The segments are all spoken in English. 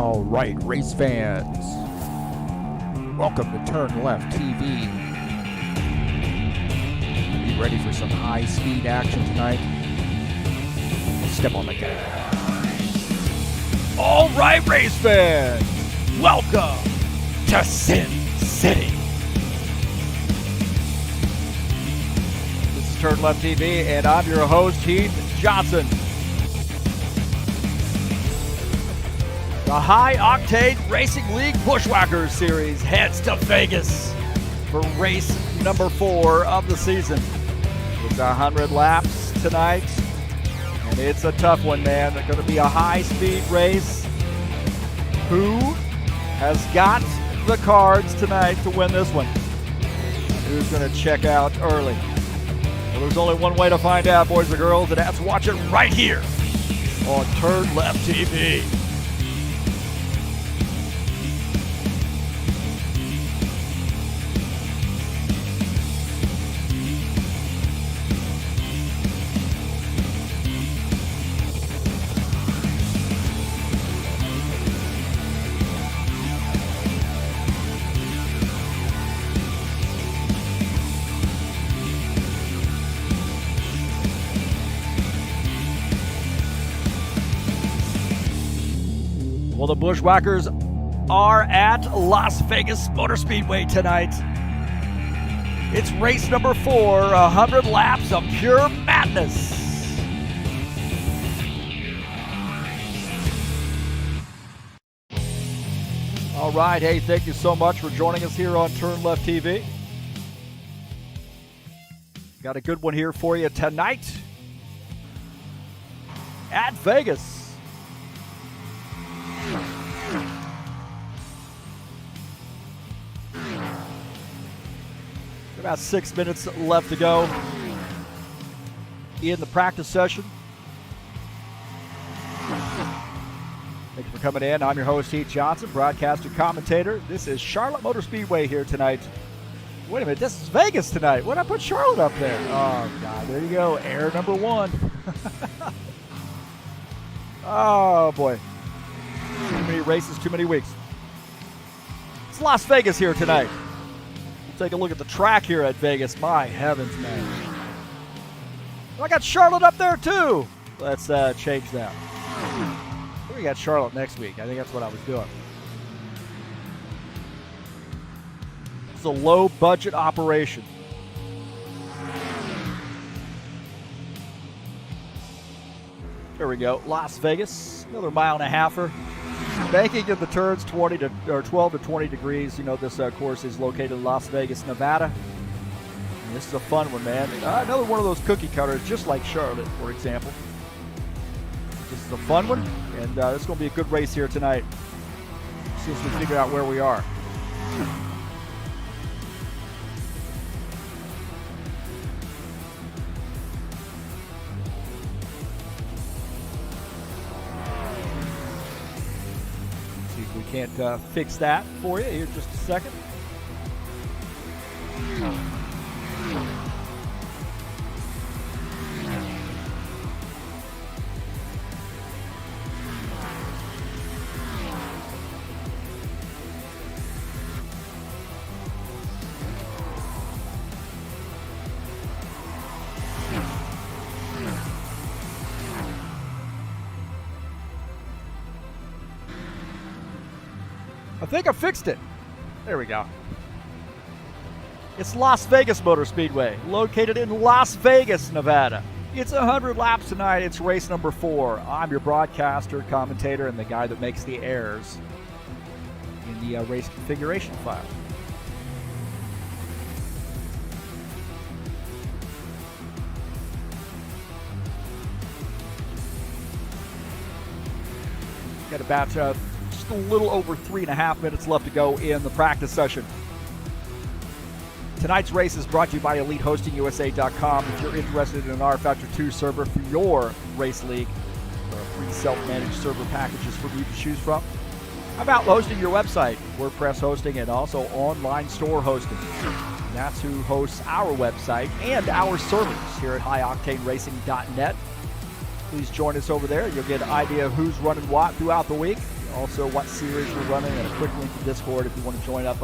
All right, race fans, welcome to TurnLeftTV. Be ready for some high-speed action tonight. Step on the gas. All right, race fans, welcome to Sin City. This is TurnLeftTV, and I'm your host, Heath Johnson. The High Octane Racing League Buschwackers Series heads to Vegas for race number 4 of the season. It's 100 laps tonight, and it's a tough one, man. It's going to be a high-speed race. Who has got the cards tonight to win this one? Who's going to check out early? Well, there's only one way to find out, boys and girls, and that's watch it right here on TurnLeftTV. Well, the Buschwackers are at Las Vegas Motor Speedway tonight. It's race number 4, 100 laps of pure madness. All right, hey, thank you so much for joining us here on TurnLeftTV. Got a good one here for you tonight at Vegas. About 6 minutes left to go in the practice session. Thank you for coming in. I'm your host, Heath Johnson, broadcaster, commentator. This is Charlotte Motor Speedway here tonight. Wait a minute, this is Vegas tonight. Why did I put Charlotte up there? Oh, God, there you go. Error number 1. Oh, boy. Too many races, too many weeks. It's Las Vegas here tonight. Take a look at the track here at Vegas. My heavens, man. I got Charlotte up there too. Let's change that. We got Charlotte next week. I think that's what I was doing. It's a low budget operation. There we go. Las Vegas. Another mile and a halfer. Banking in the turns 12 to 20 degrees. You know, this course is located in Las Vegas, Nevada. And this is a fun one, man. Another one of those cookie cutters, just like Charlotte, for example. This is a fun one, and it's going to be a good race here tonight. Since we figure out where we are. Can't fix that for you here in just a second. I think I fixed it. There we go. It's Las Vegas Motor Speedway, located in Las Vegas, Nevada. It's 100 laps tonight. It's race number 4. I'm your broadcaster, commentator, and the guy that makes the errors in the race configuration file. Got about just a little over 3.5 minutes left to go in the practice session. Tonight's race is brought to you by EliteHostingUSA.com. If you're interested in an rFactor 2 server for your race league, there are free self-managed server packages for you to choose from. How about hosting your website, WordPress hosting, and also online store hosting? And that's who hosts our website and our servers here at HighOctaneRacing.net. Please join us over there. You'll get an idea of who's running what throughout the week. also what series we're running, and a quick link to Discord if you want to join up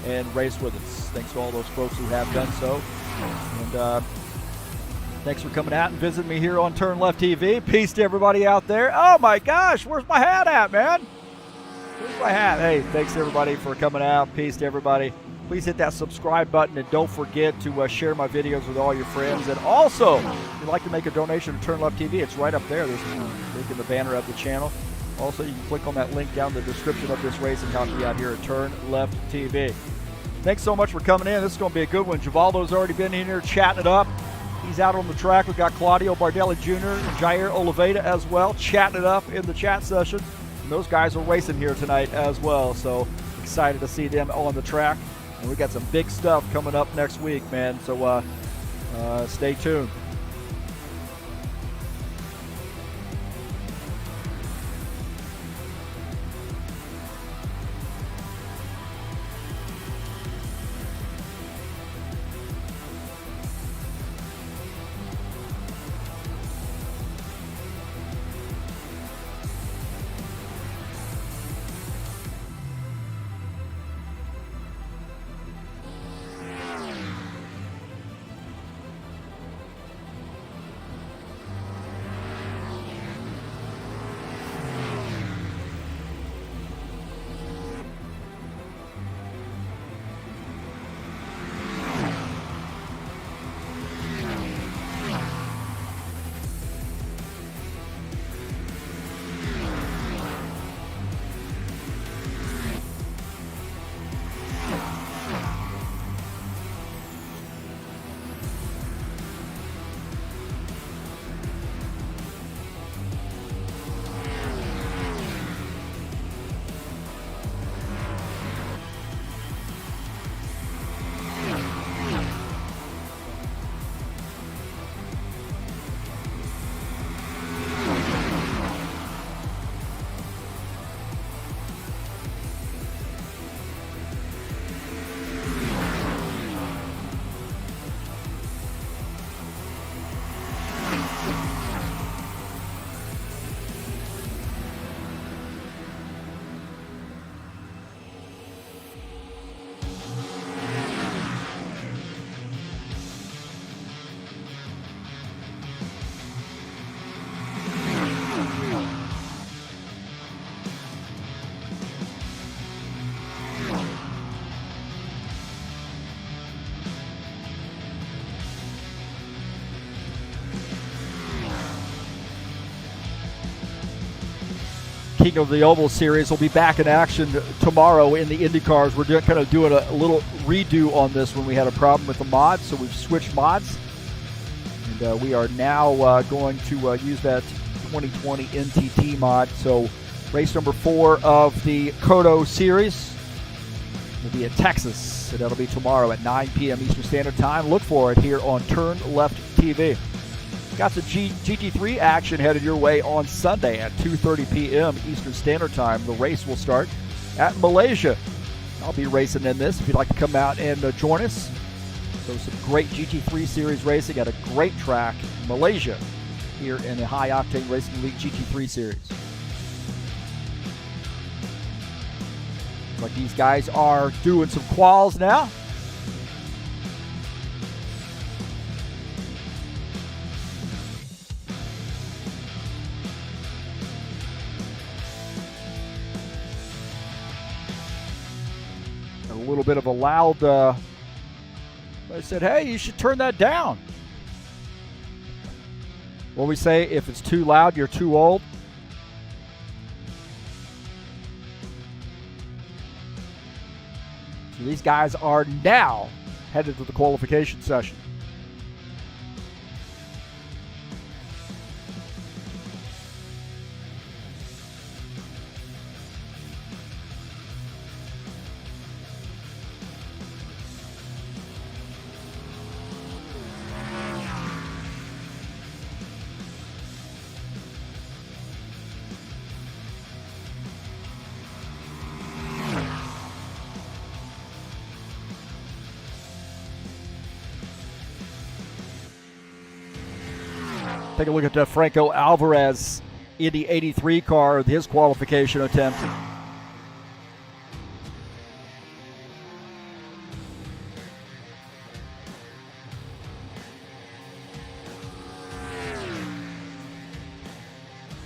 and race with us. Thanks to all those folks who have done so. And thanks for coming out and visiting me here on TurnLeftTV. Peace to everybody out there. Oh my gosh, where's my hat at, man? Where's my hat? Hey, thanks to everybody for coming out. Peace to everybody. Please hit that subscribe button, and don't forget to share my videos with all your friends. And also, if you'd like to make a donation to TurnLeftTV, it's right up there. There's a link in the banner of the channel. Also, you can click on that link down in the description of this race and help me out here at TurnLeftTV. Thanks so much for coming in. This is going to be a good one. Givaldo's already been in here chatting it up. He's out on the track. We've got Claudio Bardelli Jr. and Jair Oliveira as well, chatting it up in the chat session. And those guys are racing here tonight as well, so excited to see them on the track. And we got some big stuff coming up next week, man, so stay tuned. King of the Oval Series will be back in action tomorrow in the IndyCars. We're kind of doing a little redo on this when we had a problem with the mods, so we've switched mods. And we are now going to use that 2020 NTT mod. So race number 4 of the Kodo Series will be in Texas, and that'll be tomorrow at 9 p.m. Eastern Standard Time. Look for it here on TurnLeftTV. Got some GT3 action headed your way on Sunday at 2:30 p.m. Eastern Standard Time. The race will start at Malaysia. I'll be racing in this if you'd like to come out and join us. So some great GT3 Series racing at a great track, Malaysia, here in the High Octane Racing League GT3 Series. Like these guys are doing some quals now. A little bit of a loud, I said, hey, you should turn that down. What we say, if it's too loud, you're too old. So these guys are now headed to the qualification session. Take a look at Franco Alvarez Indy 83 car, his qualification attempt.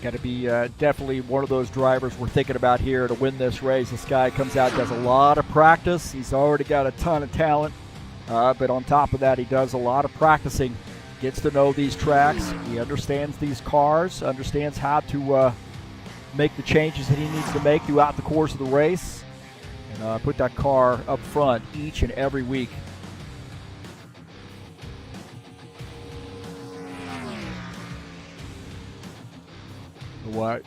Got to be definitely one of those drivers we're thinking about here to win this race. This guy comes out, does a lot of practice. He's already got a ton of talent, but on top of that, he does a lot of practicing. Gets to know these tracks. He understands these cars, understands how to make the changes that he needs to make throughout the course of the race, and put that car up front each and every week. What?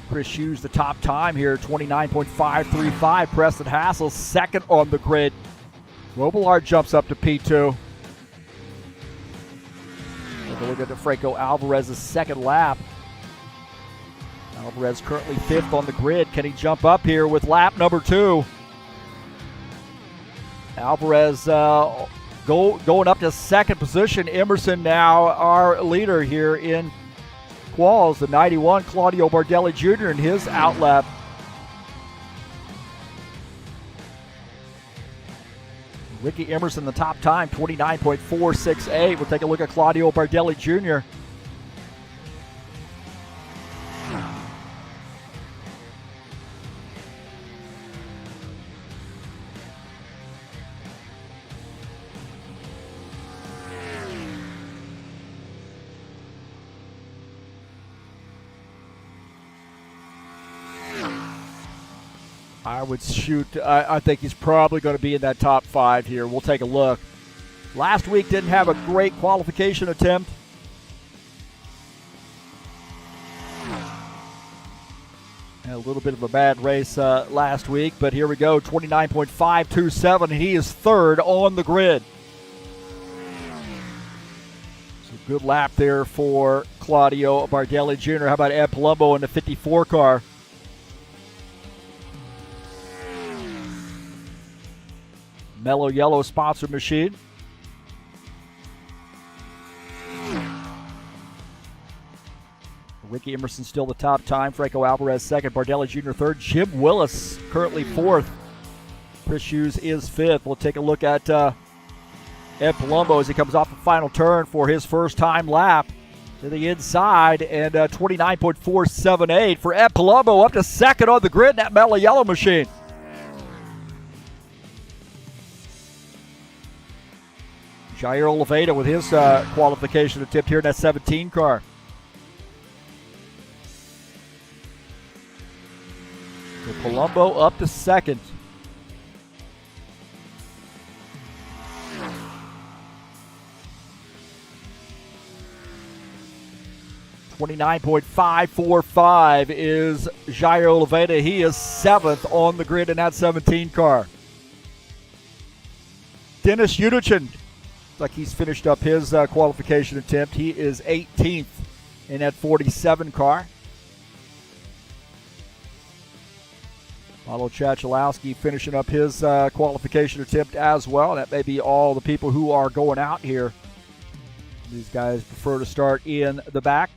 Chris Hughes, the top time here, 29.535. Preston Hassel, second on the grid. Robillard jumps up to P2. Take a look at Franco Alvarez's second lap. Alvarez currently fifth on the grid. Can he jump up here with lap number 2? Alvarez going up to second position. Emerson now our leader here in quals, the 91 Claudio Bardelli Jr. in his outlap. Ricky Emerson, the top time, 29.468. We'll take a look at Claudio Bardelli Jr. I would shoot. I think he's probably going to be in that top 5 here. We'll take a look. Last week didn't have a great qualification attempt. Had a little bit of a bad race last week, but here we go. 29.527. He is third on the grid. So good lap there for Claudio Bardelli Jr. How about Ed Palumbo in the 54 car? Mellow Yellow sponsor machine. Ricky Emerson still the top time. Franco Alvarez second. Bardelli Jr. third. Jim Willis currently fourth. Chris Hughes is fifth. We'll take a look at Ed Palumbo as he comes off the final turn for his first time lap to the inside, and 29.478 for Ed Palumbo up to second on the grid in that Mellow Yellow machine. Jair Oliveira with his qualification attempt here in that 17 car. So Palumbo up to second. .545 is Jair Oliveira. He is seventh on the grid in that 17 car. Dennis Udichin, like he's finished up his qualification attempt. He is 18th in that 47 car. Paulo Chachalowski finishing up his qualification attempt as well. That may be all the people who are going out here. These guys prefer to start in the back.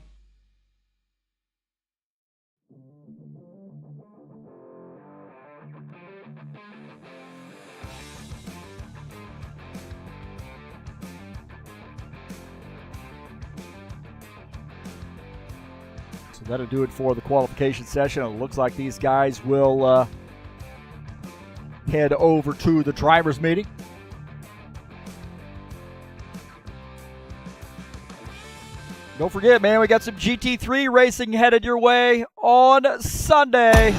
That'll do it for the qualification session. It looks like these guys will head over to the drivers' meeting. Don't forget, man, we got some GT3 racing headed your way on Sunday.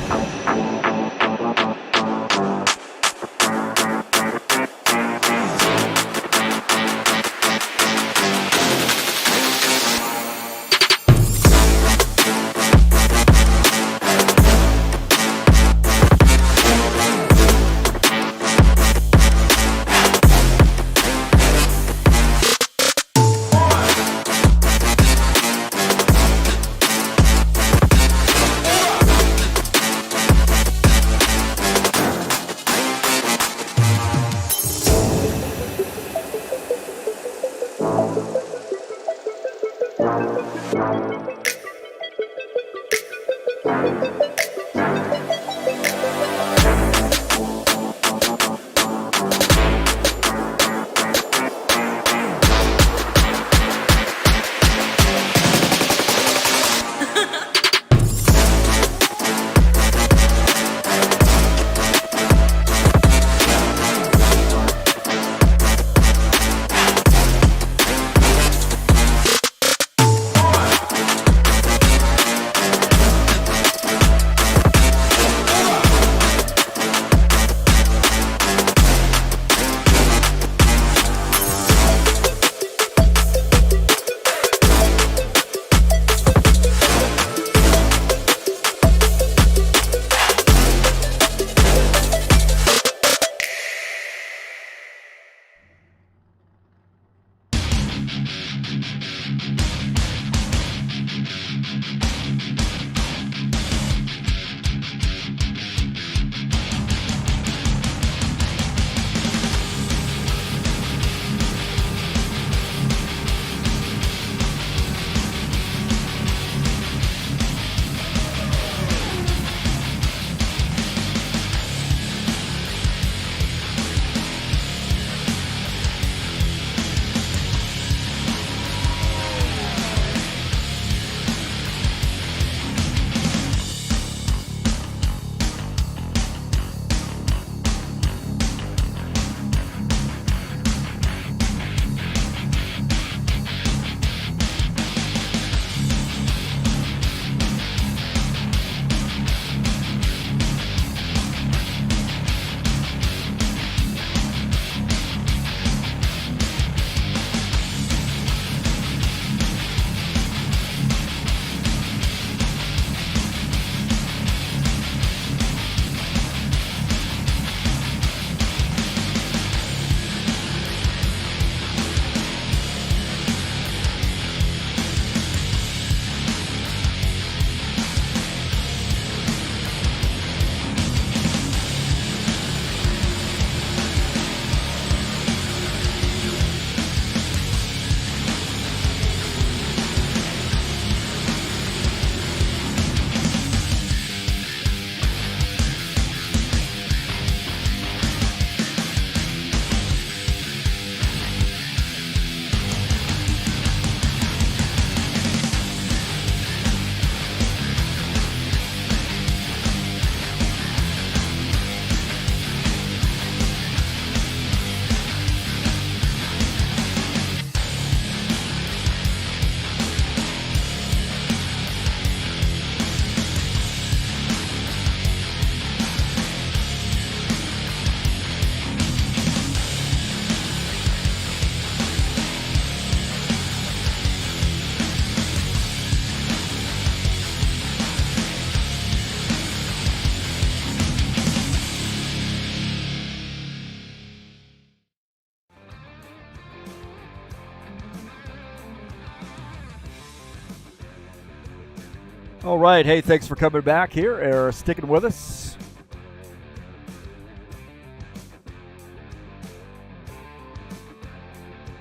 All right. Hey, thanks for coming back here or sticking with us.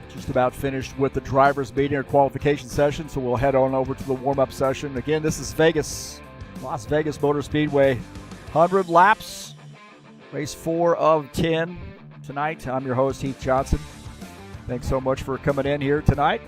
Just about finished with the drivers' meeting or qualification session, so we'll head on over to the warm-up session. Again, this is Vegas, Las Vegas Motor Speedway. 100 laps, race 4 of 10 tonight. I'm your host, Heath Johnson. Thanks so much for coming in here tonight.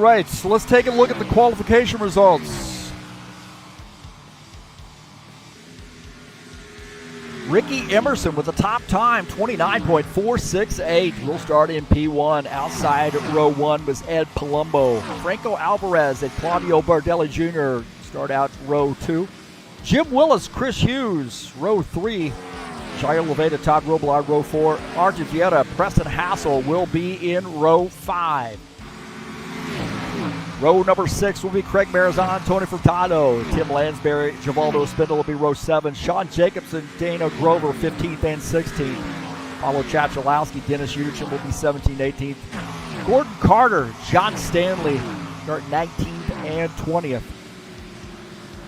right, so let's take a look at the qualification results. Ricky Emerson with a top time, 29.468. We'll start in P1. Outside row 1 was Ed Palumbo. Franco Alvarez and Claudio Bardelli Jr. start out row 2. Jim Willis, Chris Hughes, row 3. Jair Leveda, Todd Robillard, row 4. Archie Vieta, Preston Hassel will be in row 5. Row number 6 will be Craig Marizan, Tony Furtado, Tim Lansbury, Givaldo Spindle will be row 7. Sean Jacobson, Dana Grover, 15th and 16th. Paulo Chachalowski, Dennis Uderchin will be 17th, 18th. Gordon Carter, John Stanley, start 19th and 20th.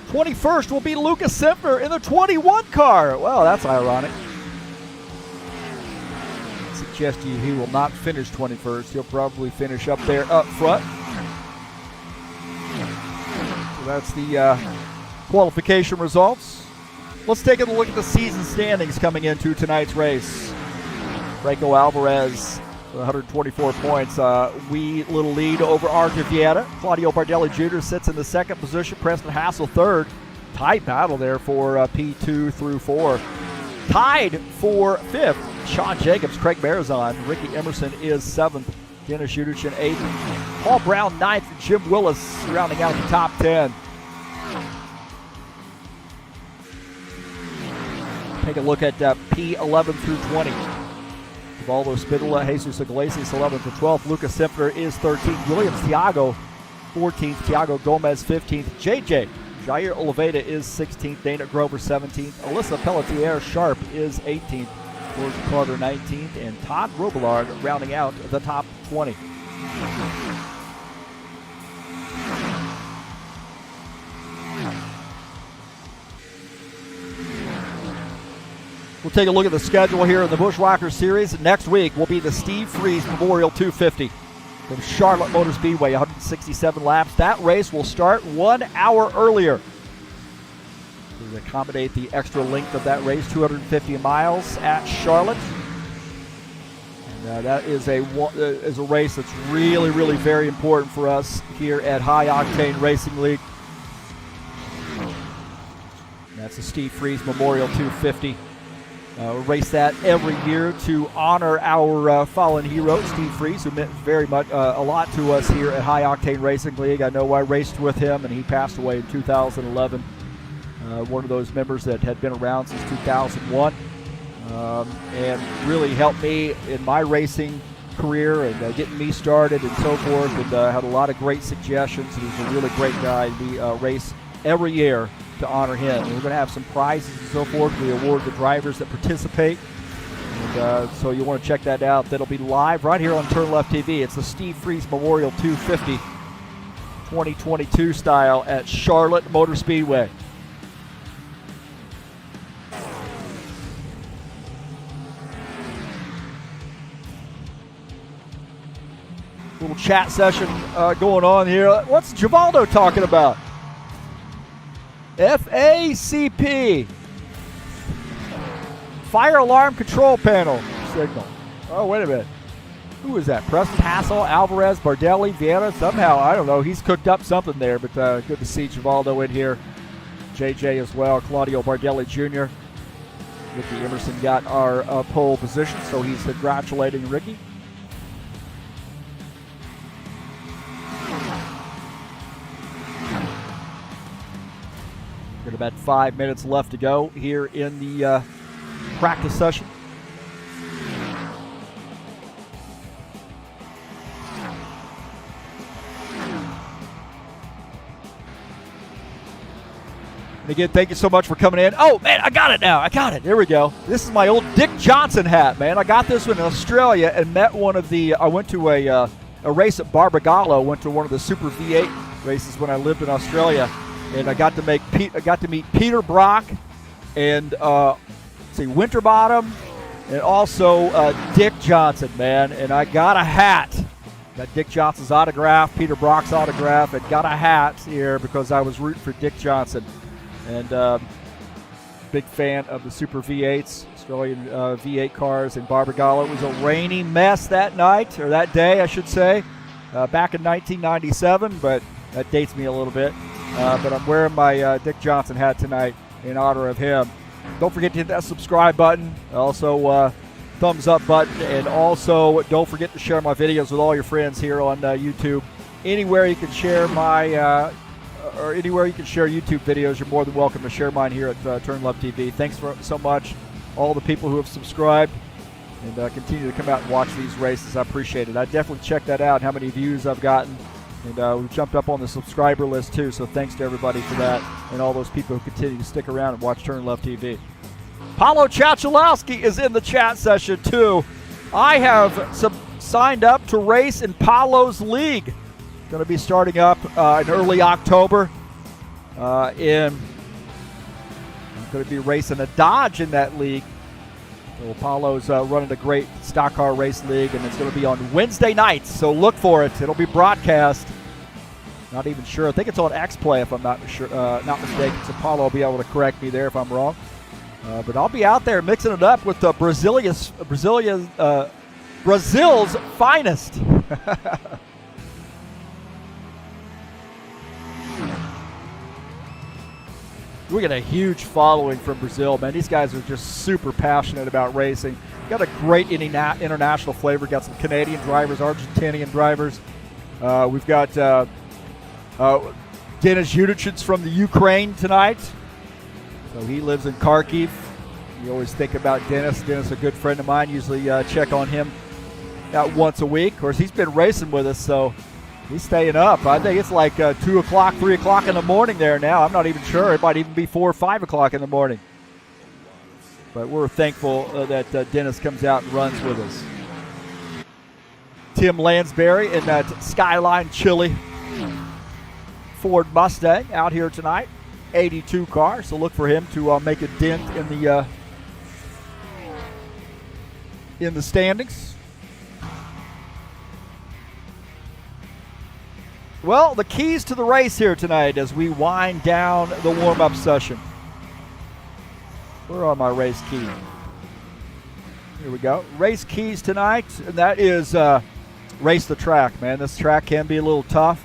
21st will be Lucas Simpner in the 21 car. Well, that's ironic. I suggest to you he will not finish 21st. He'll probably finish up there up front. So that's the qualification results. Let's take a look at the season standings coming into tonight's race. Franco Alvarez, 124 points. Wee little lead over Archie Vieta. Claudio Bardelli Jr. sits in the second position. Preston Hassel third. Tight battle there for P2 through 4. Tied for 5th, Sean Jacobs, Craig Marizan. Ricky Emerson is 7th. Dennis Uderchin 8th. Paul Brown 9th. Jim Willis rounding out the top 10. Take a look at P11 through 20. Givaldo Spindle, Jesus Iglesias 11th to 12th. Lucas Simpner is 13th. Williams Thiago 14th. Thiago Gomez 15th. Jair Oliveira is 16th. Dana Grover 17th. Alyssa Pelletier Sharp is 18th. George Carter 19th. And Todd Robillard rounding out the top 20. We'll take a look at the schedule here in the Buschwackers Series. Next week will be the Steve Freeze Memorial 250 from Charlotte Motor Speedway, 167 laps. That race will start 1 hour earlier to accommodate the extra length of that race, 250 miles at Charlotte. And that is a race that's really, really very important for us here at High Octane Racing League. And that's the Steve Freeze Memorial 250. We race that every year to honor our fallen hero, Steve Freeze, who meant very much a lot to us here at High Octane Racing League. I know I raced with him, and he passed away in 2011. One of those members that had been around since 2001 and really helped me in my racing career and getting me started and so forth, and had a lot of great suggestions. He was a really great guy. We race every year to honor him. We're going to have some prizes and so forth. We award the drivers that participate. And so you want to check that out. That'll be live right here on TurnLeftTV. It's the Steve Freeze Memorial 250 2022 style at Charlotte Motor Speedway. Little chat session going on here. What's Givaldo talking about? FACP, fire alarm control panel signal. Oh, wait a minute. Who is that? Preston Hassel, Alvarez, Bardelli, Vieta. Somehow, I don't know. He's cooked up something there, but good to see Givaldo in here. JJ as well, Claudio Bardelli Jr. Ricky Emerson got our pole position, so he's congratulating Ricky. Got about 5 minutes left to go here in the practice session. And again, thank you so much for coming in. Oh, man, I got it now. I got it. There we go. This is my old Dick Johnson hat, man. I got this one in Australia and met one of the, I went to a race at Barbagallo, went to one of the Super V8 races when I lived in Australia. And I got to meet Peter Brock and Winterbottom and also Dick Johnson, man. And I got a hat. Got Dick Johnson's autograph, Peter Brock's autograph, and got a hat here because I was rooting for Dick Johnson. And big fan of the Super V8s, Australian V8 cars in Barbagallo. It was a rainy mess that night, or that day, I should say. back in 1997, but that dates me a little bit. But I'm wearing my Dick Johnson hat tonight in honor of him. Don't forget to hit that subscribe button. Also, thumbs up button. And also, don't forget to share my videos with all your friends here on YouTube. Anywhere you can share or anywhere you can share YouTube videos, you're more than welcome to share mine here at TurnLeftTV. Thanks so much, all the people who have subscribed and continue to come out and watch these races. I appreciate it. I definitely check that out, how many views I've gotten. And we've jumped up on the subscriber list too, so thanks to everybody for that and all those people who continue to stick around and watch TurnLeftTV. Paulo Chachalowski is in the chat session too. I have signed up to race in Paulo's league. Going to be starting up in early October. I'm going to be racing a Dodge in that league. So Paulo's running a great stock car race league, and it's going to be on Wednesday nights, so look for it. It'll be broadcast. Not even sure. I think it's on X-Play if I'm not mistaken, so Paulo will be able to correct me there if I'm wrong. But I'll be out there mixing it up with Brazil's finest. We get a huge following from Brazil, man. These guys are just super passionate about racing. Got a great international flavor. Got some Canadian drivers, Argentinian drivers. We've got Denis Judicic from the Ukraine tonight. So he lives in Kharkiv. You always think about Denis. Denis, a good friend of mine. Usually check on him about once a week. Of course, he's been racing with us, so he's staying up. I think it's like 2 o'clock, 3 o'clock in the morning there now. I'm not even sure. It might even be 4 or 5 o'clock in the morning. But we're thankful that Denis comes out and runs with us. Tim Lansbury in that Skyline Chili Ford Mustang out here tonight. 82 car, so look for him to make a dent in the standings. Well, the keys to the race here tonight as we wind down the warm-up session. Where are my race keys? Here we go. Race keys tonight, and that is race the track, man. This track can be a little tough,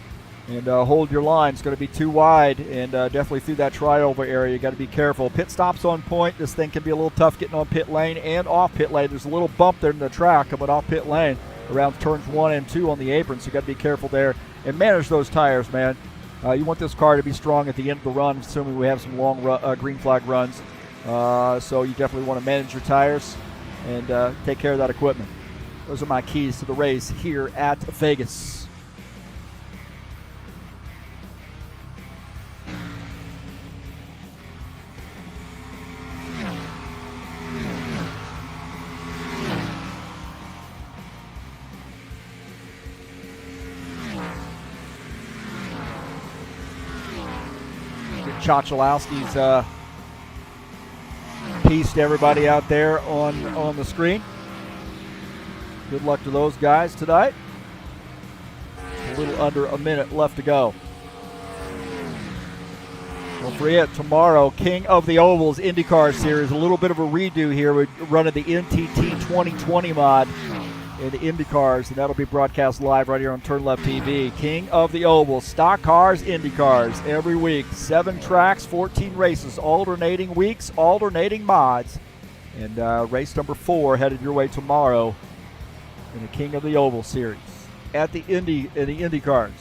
and hold your line. It's going to be too wide, and definitely through that triover area, you got to be careful. Pit stops on point. This thing can be a little tough getting on pit lane and off pit lane. There's a little bump there in the track coming off pit lane around turns 1 and 2 on the apron, so you got to be careful there and manage those tires, man. You want this car to be strong at the end of the run, assuming we have some long green flag runs. So you definitely want to manage your tires and take care of that equipment. Those are my keys to the race here at Vegas. Chachalowski's piece to everybody out there on the screen. Good luck to those guys tonight. A little under a minute left to go. Don't forget, tomorrow, King of the Ovals IndyCar Series. A little bit of a redo here. We're running the NTT 2020 mod in the IndyCars, and that'll be broadcast live right here on TurnLeftTV. King of the Ovals, stock cars, IndyCars, every week. 7 tracks, 14 races, alternating weeks, alternating mods. And race number 4 headed your way tomorrow in the King of the Oval Series at the IndyCars.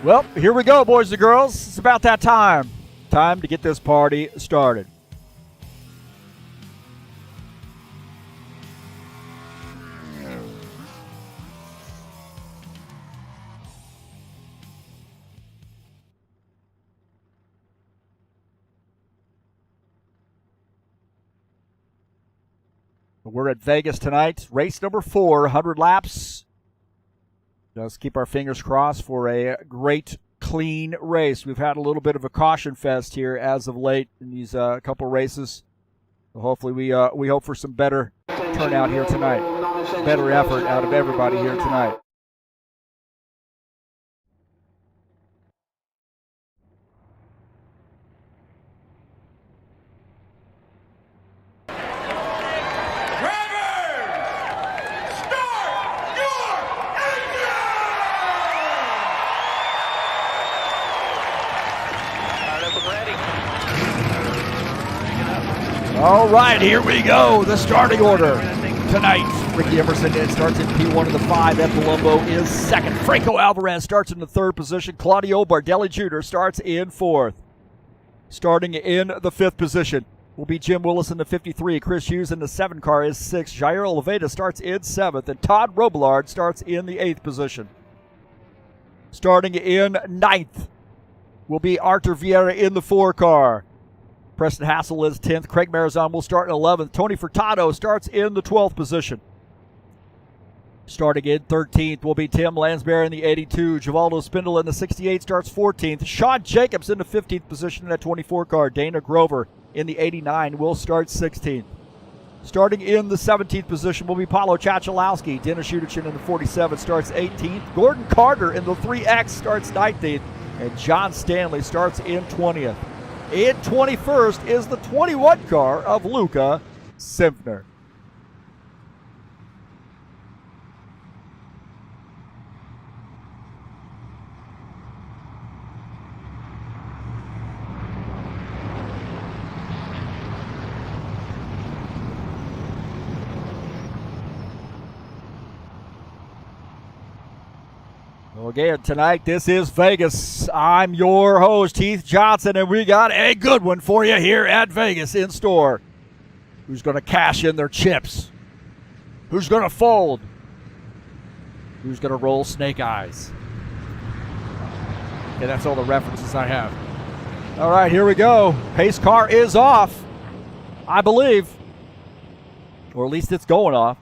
Well, here we go, boys and girls. It's about that time. Time to get this party started. We're at Vegas tonight. Race number 4, 100 laps. Let's keep our fingers crossed for a great, clean race. We've had a little bit of a caution fest here as of late in these couple races. Hopefully we hope for some better turnout here tonight. Better effort out of everybody here tonight. All right, here we go. The starting order tonight. Ricky Emerson starts in P1 of the 5. Ed Palumbo is second. Franco Alvarez starts in the 3rd position. Claudio Bardelli Jr. starts in 4th. Starting in the 5th position will be Jim Willis in the 53. Chris Hughes in the 7 car is 6th. Jair Oliveira starts in 7th. And Todd Robillard starts in the 8th position. Starting in 9th will be Arthur Vieira in the 4 car. Preston Hassel is 10th. Craig Marizon will start in 11th. Tony Furtado starts in the 12th position. Starting in 13th will be Tim Lansbury in the 82. Givaldo Spindle in the 68 starts 14th. Sean Jacobs in the 15th position in that 24 car. Dana Grover in the 89 will start 16th. Starting in the 17th position will be Paulo Chachalowski. Dennis Shudichin in the 47 starts 18th. Gordon Carter in the 3X starts 19th. And John Stanley starts in 20th. In 21st is the 21 car of Luca Simpner. Well, again, tonight, this is Vegas. I'm your host, Heath Johnson, and we got a good one for you here at Vegas in store. Who's going to cash in their chips? Who's going to fold? Who's going to roll snake eyes? Okay, that's all the references I have. All right, here we go. Pace car is off, I believe. Or at least it's going off.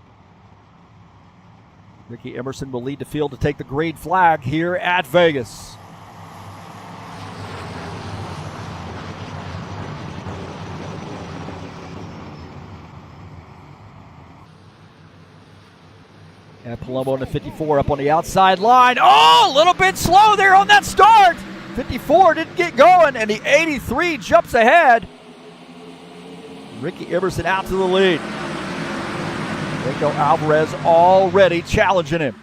Ricky Emerson will lead the field to take the green flag here at Vegas. And Palumbo in the 54 up on the outside line. Oh, a little bit slow there on that start. 54 didn't get going, and the 83 jumps ahead. Ricky Emerson out to the lead. Franco Alvarez already challenging him.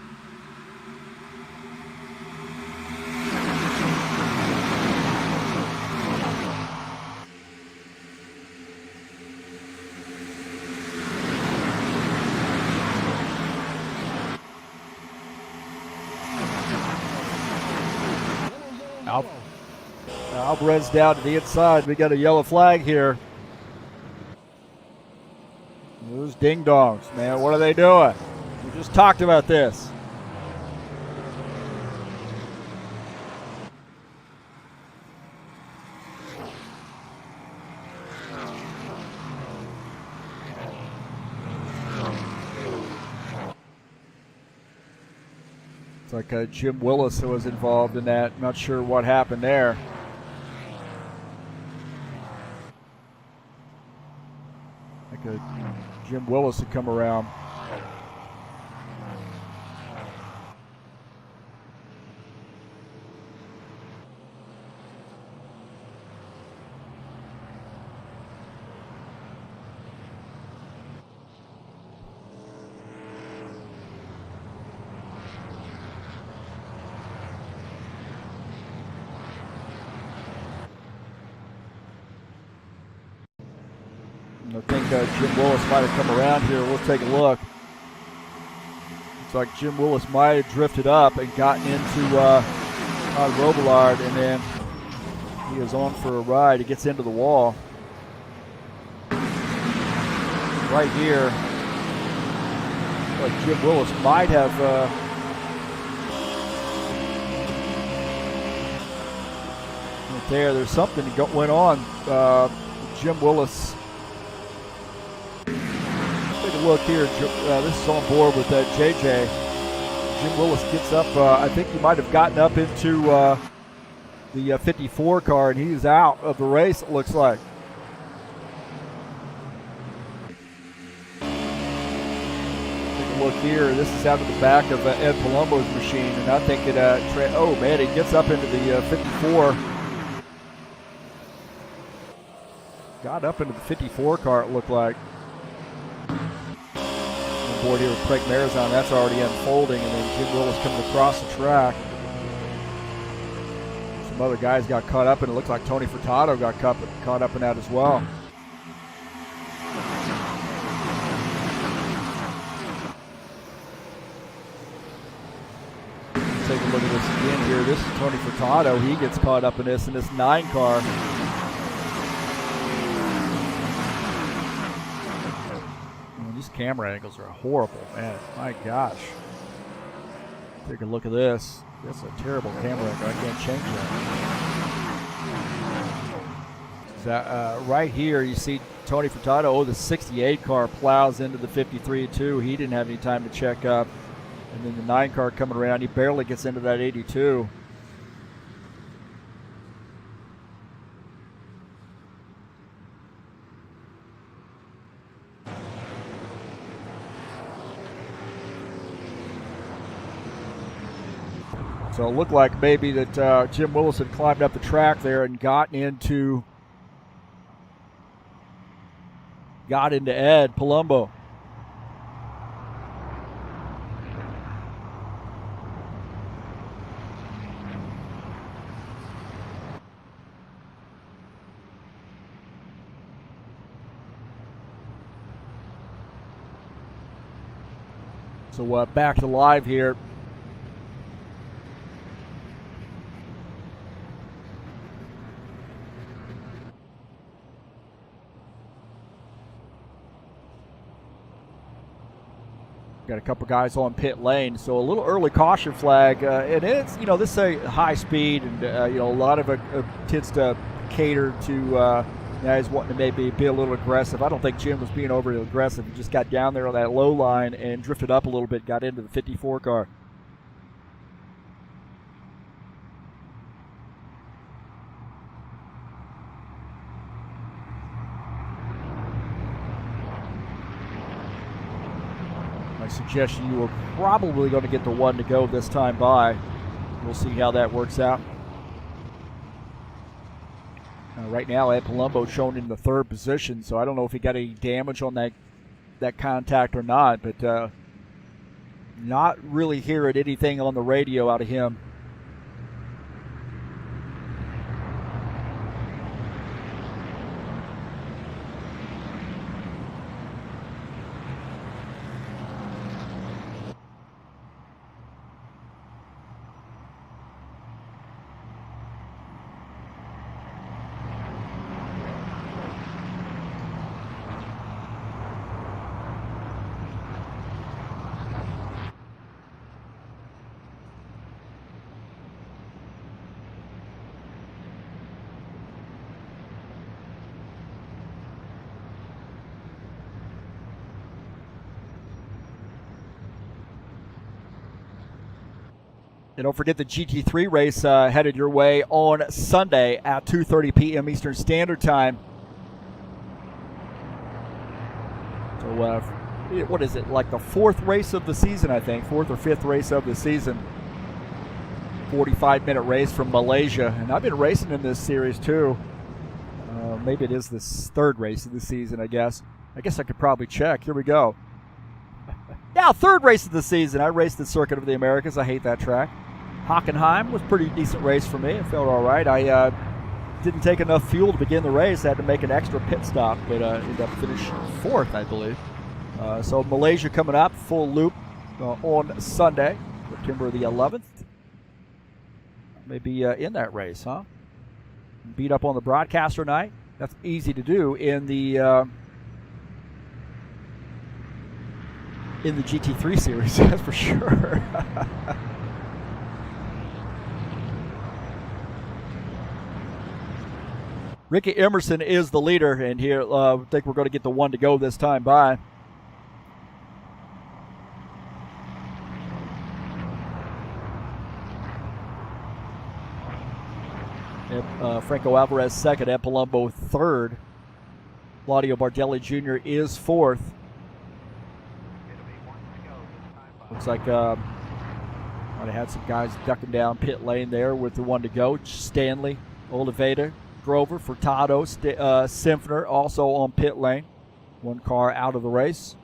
Alvarez down to the inside. We got a yellow flag here. Those ding-dongs, man, what are they doing? We just talked about this. It's like Jim Willis who was involved in that. Not sure what happened there. Jim Willis had come around. I think Jim Willis might have come around here. We'll take a look. Looks like Jim Willis might have drifted up and gotten into Robillard, and then he is on for a ride. He gets into the wall. Right here, like Jim Willis might have right there's something that went on. Jim Willis. Take a look here. This is on board with JJ. Jim Willis gets up. I think he might have gotten up into the 54 car, and he's out of the race, it looks like. look here. This is out of the back of Ed Palumbo's machine, and I think it. Oh man, it gets up into the 54. Got up into the 54 car. It looked like. On board here with Craig Marizon. That's already unfolding, and then Jim Willis coming across the track. Some other guys got caught up, and it looks like Tony Furtado got caught up in that as well. Take a look at this again here. This is Tony Furtado. He gets caught up in this 9 car. These camera angles are horrible, man. My gosh. Take a look at this. That's a terrible camera angle. I can't change that. Right here, you see Tony Furtado. Oh, the 68 car plows into the 53 too. He didn't have any time to check up. And then the 9 car coming around, he barely gets into that 82. So it looked like maybe that Jim Willis had climbed up the track there and got into Ed Palumbo. So back to live here. Got a couple guys on pit lane, so a little early caution flag, and it's, this is a high speed, and a lot of it tends to cater to guys wanting to maybe be a little aggressive. I don't think Jim was being overly aggressive. He just got down there on that low line and drifted up a little bit, got into the 54 car. I suggest you are probably going to get the 1 to go this time by. We'll see how that works out. Right now, Ed Palumbo shown in the 3rd position, so I don't know if he got any damage on that contact or not, but not really hearing anything on the radio out of him. And don't forget the GT3 race headed your way on Sunday at 2:30 p.m. Eastern Standard Time. So what is it, like the 4th race of the season, I think, 4th or 5th race of the season. 45-minute race from Malaysia. And I've been racing in this series too. Maybe it is the 3rd race of the season, I guess. I guess I could probably check. Here we go. Yeah, 3rd race of the season. I raced the Circuit of the Americas. I hate that track. Hockenheim was a pretty decent race for me. It felt all right. I didn't take enough fuel to begin the race. I had to make an extra pit stop, but ended up finishing 4th, I believe. So Malaysia coming up, full loop on Sunday, September the 11th. Maybe in that race, huh? Beat up on the broadcaster night. That's easy to do in the GT3 series, that's for sure. Ricky Emerson is the leader, and here I think we're going to get the 1 to go this time by. Franco Alvarez 2nd, Ed Palumbo 3rd. Claudio Bardelli Jr. is 4th. Looks like might have had some guys ducking down pit lane there with the one to go. Stanley, Oliveira, Grover, Furtado, Simpner also on pit lane. One car out of the race.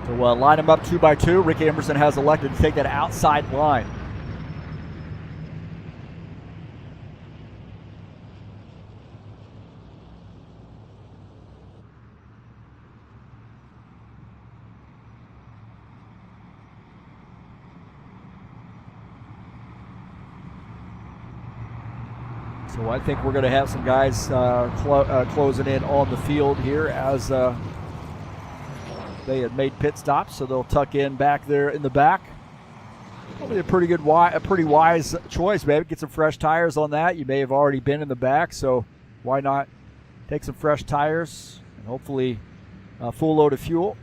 So we'll line them up 2 by 2. Ricky Emerson has elected to take that outside line. So I think we're going to have some guys closing in on the field here as they had made pit stops, so they'll tuck in back there in the back. Probably a pretty wise choice, maybe. Get some fresh tires on that. You may have already been in the back, so why not take some fresh tires and hopefully a full load of fuel.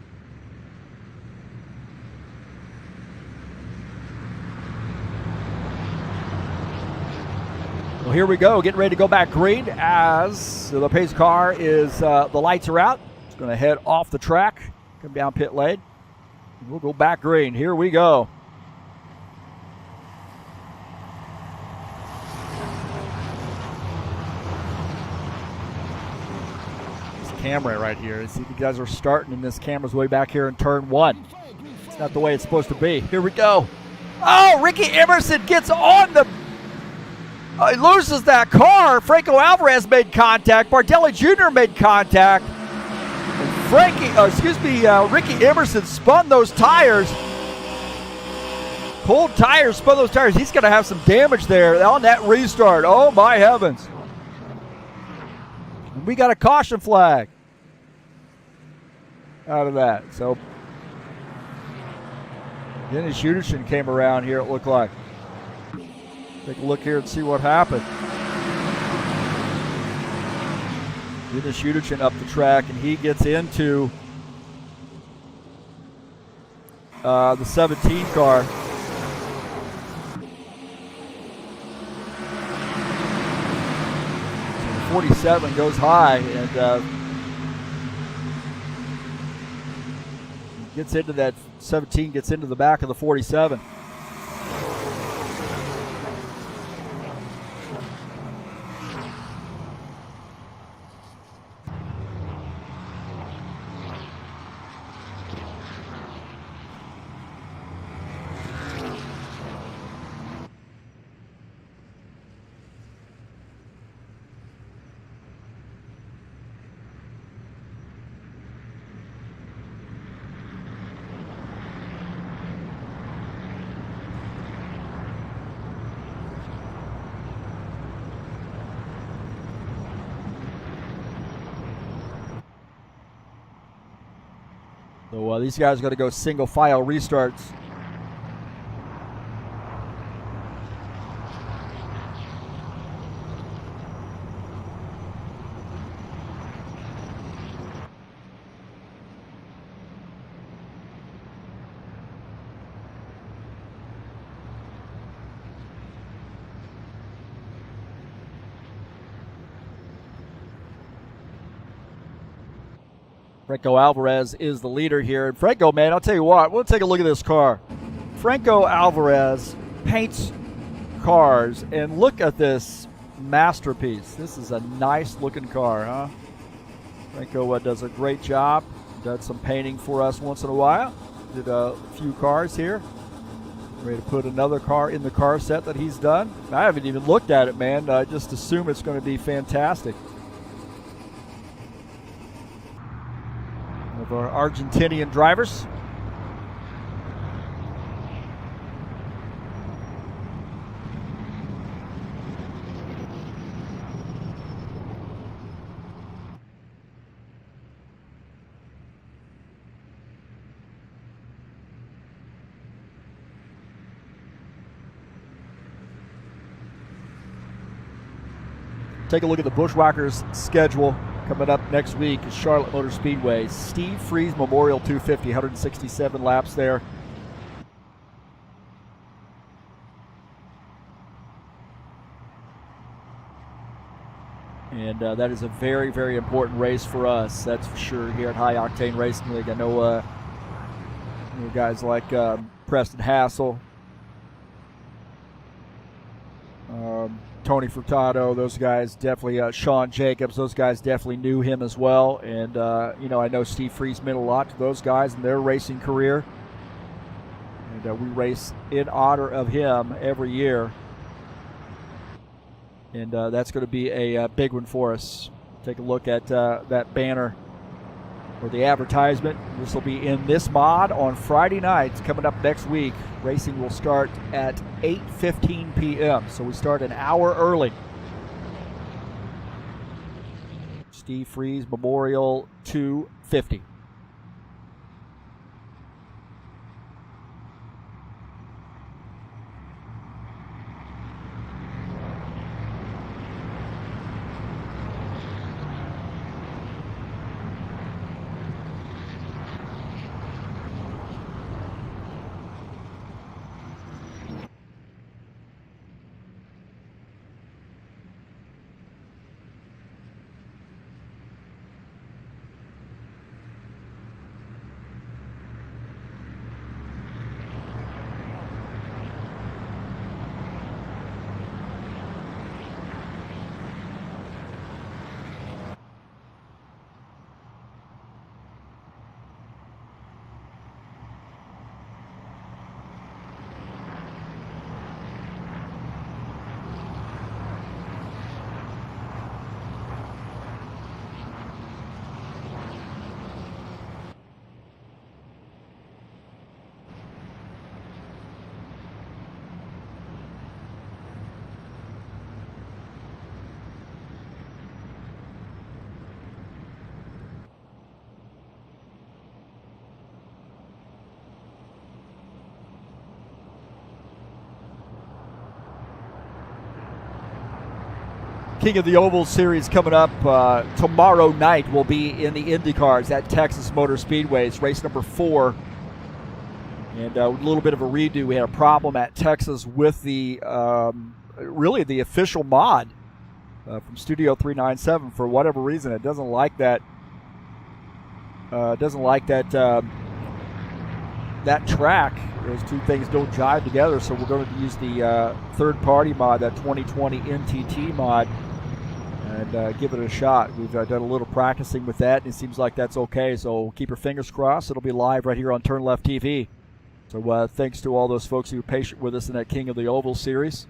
Well, here we go, getting ready to go back green as the pace car is, the lights are out. It's going to head off the track, come down pit lane. We'll go back green. Here we go. This camera right here. See, the guys are starting, and this camera's way back here in turn 1. It's not the way it's supposed to be. Here we go. Oh, Ricky Emerson gets on the... he loses that car. Franco Alvarez made contact. Bardelli Jr. made contact. And Ricky Emerson spun those tires. Cold tires spun those tires. He's going to have some damage there on that restart. Oh, my heavens. And we got a caution flag out of that. So, Dennis Uderson came around here, it looked like. Take a look here and see what happened. Dennis Uderson up the track, and he gets into the 17 car. So the 47 goes high and gets into that 17, gets into the back of the 47. So these guys are going to go single file restarts. Franco Alvarez is the leader here. And Franco, man, I'll tell you what, we'll take a look at this car. Franco Alvarez paints cars, and look at this masterpiece. This is a nice looking car, huh? Franco does a great job. Does some painting for us once in a while. Did a few cars here. Ready to put another car in the car set that he's done. I haven't even looked at it, man. I just assume it's going to be fantastic. Of our Argentinian drivers. Take a look at the Buschwackers schedule. Coming up next week is Charlotte Motor Speedway. Steve Freeze Memorial 250, 167 laps there. And that is a very, very important race for us. That's for sure here at High Octane Racing League. I know guys like Preston Hassel, Tony Furtado, those guys definitely, Sean Jacobs, those guys definitely knew him as well. And, I know Steve Freeze meant a lot to those guys in their racing career. And we race in honor of him every year. And that's going to be a big one for us. Take a look at that banner or the advertisement. This will be in this mod on Friday nights coming up next week. Racing will start at 8:15 p.m. So we start an hour early. Steve Freeze Memorial 250. King of the Oval Series coming up tomorrow night will be in the IndyCars at Texas Motor Speedway. It's race number 4. And a little bit of a redo. We had a problem at Texas with the really the official mod from Studio 397. For whatever reason, it doesn't like that. That track. Those two things don't jive together, so we're going to use the third-party mod, that 2020 NTT mod, and give it a shot. We've done a little practicing with that, and it seems like that's okay, so keep your fingers crossed. It'll be live right here on TurnLeftTV. So thanks to all those folks who were patient with us in that King of the Oval series.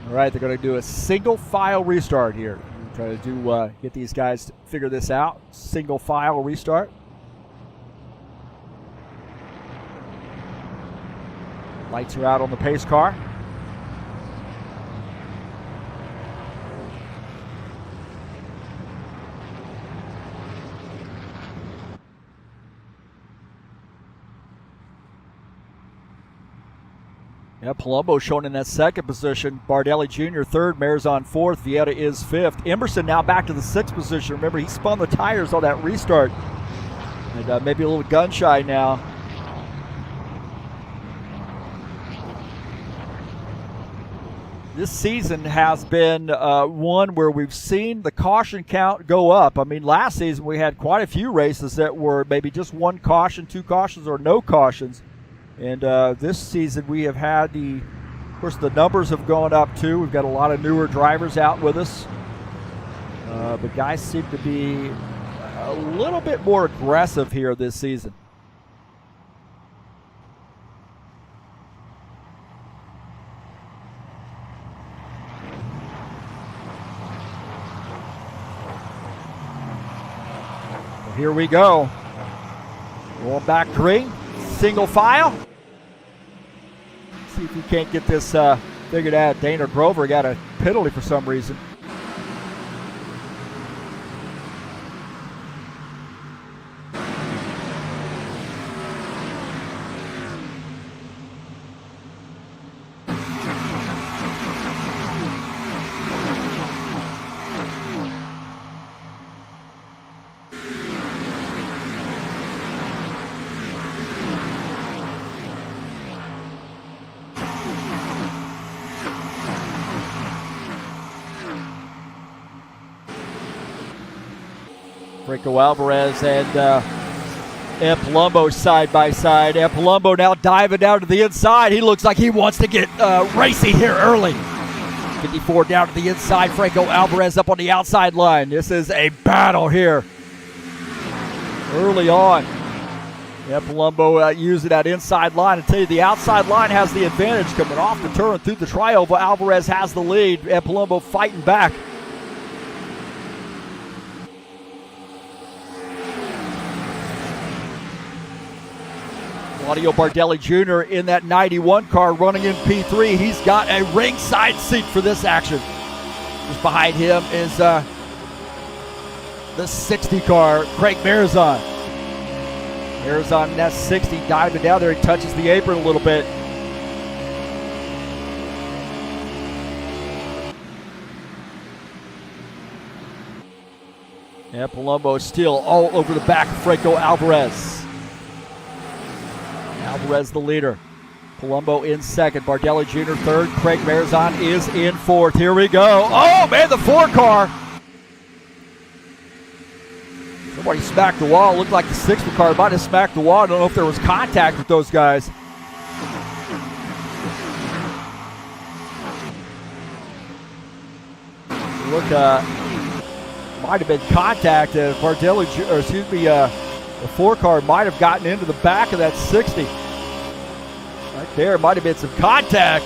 All right, they're going to do a single file restart here. Try to get these guys to figure this out. Single file restart. Lights are out on the pace car. Yeah, Palumbo shown in that second position. Bardelli Jr. third, Marzon fourth, Vieta is fifth. Emerson now back to the sixth position. Remember, he spun the tires on that restart. And maybe a little gun shy now. This season has been one where we've seen the caution count go up. I mean, last season we had quite a few races that were maybe just one caution, two cautions, or no cautions. And this season we have had of course, the numbers have gone up too. We've got a lot of newer drivers out with us. But guys seem to be a little bit more aggressive here this season. Here we go. Going back green, single file. See if you can't get this figured out. Dana Grover got a penalty for some reason. Franco Alvarez and Palumbo side by side. Palumbo now diving down to the inside. He looks like he wants to get racy here early. 54 down to the inside. Franco Alvarez up on the outside line. This is a battle here early on. Palumbo using that inside line. I tell you, the outside line has the advantage coming off the turn through the trioval. Alvarez has the lead. Palumbo fighting back. Claudio Bardelli Jr. in that 91 car running in P3. He's got a ringside seat for this action. Just behind him is the 60 car, Craig Marizon. Marizon in that 60 diving down there. He touches the apron a little bit. Palumbo still all over the back of Franco Alvarez. Alvarez the leader. Palumbo in second. Bardelli Jr. third. Craig Marizon is in fourth. Here we go. Oh, man, the 4 car. Somebody smacked the wall. Looked like the 60 car might have smacked the wall. I don't know if there was contact with those guys. Look, might have been contact. Bardelli, or excuse me, the 4 car might have gotten into the back of that 60. Right there, might have been some contact.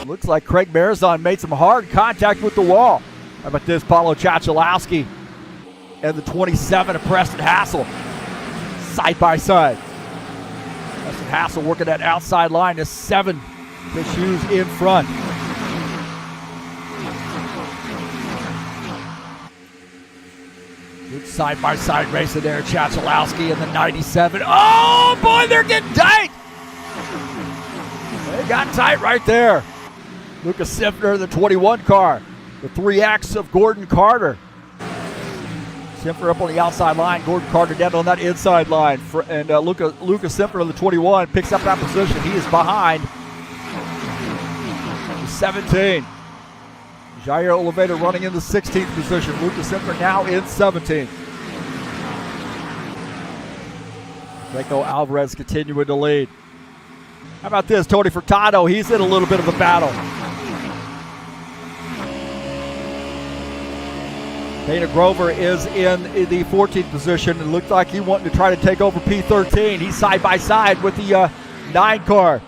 Looks like Craig Marizon made some hard contact with the wall. How about this, Paulo Chachalowski and the 27 of Preston Hassel, side by side. Preston Hassel working that outside line, the 7 the shoes in front. Good side-by-side racing there. Chachalowski and the 97. Oh, boy, they're getting tight. They got tight right there. Lucas Simpner, the 21 car. The 3X of Gordon Carter. Simpner up on the outside line. Gordon Carter down on that inside line. And Lucas Simpner on the 21 picks up that position. He is behind 17. Jair Oliveira running in the 16th position. Lucas Simpner now in 17th. Franco Alvarez continuing to lead. How about this? Tony Furtado, he's in a little bit of a battle. Dana Grover is in the 14th position. It looked like he wanted to try to take over P13. He's side by side with the 9 car.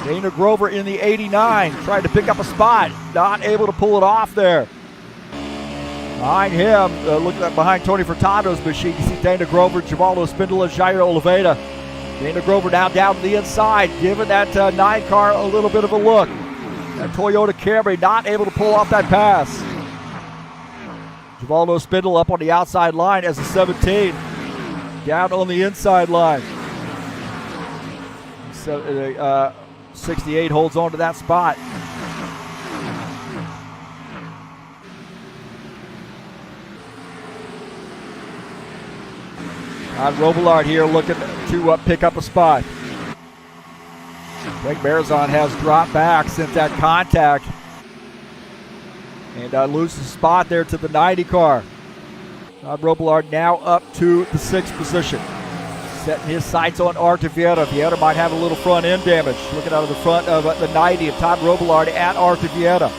Dana Grover in the 89, tried to pick up a spot, not able to pull it off there. Behind him, looking at behind Tony Furtado's machine, you see Dana Grover, Givaldo Spindola, Jair Oliveira. Dana Grover now down to the inside, giving that 9 car a little bit of a look. That Toyota Camry not able to pull off that pass. Givaldo Spindola up on the outside line as a 17, down on the inside line. So, 68 holds on to that spot. Robillard here looking to pick up a spot. Craig Marizon has dropped back since that contact and loses a spot there to the 90 car. Robillard now up to the 6th position. Setting his sights on Artevieta. Vieta might have a little front end damage. Looking out of the front of the 90 of Todd Robillard at Artevieta.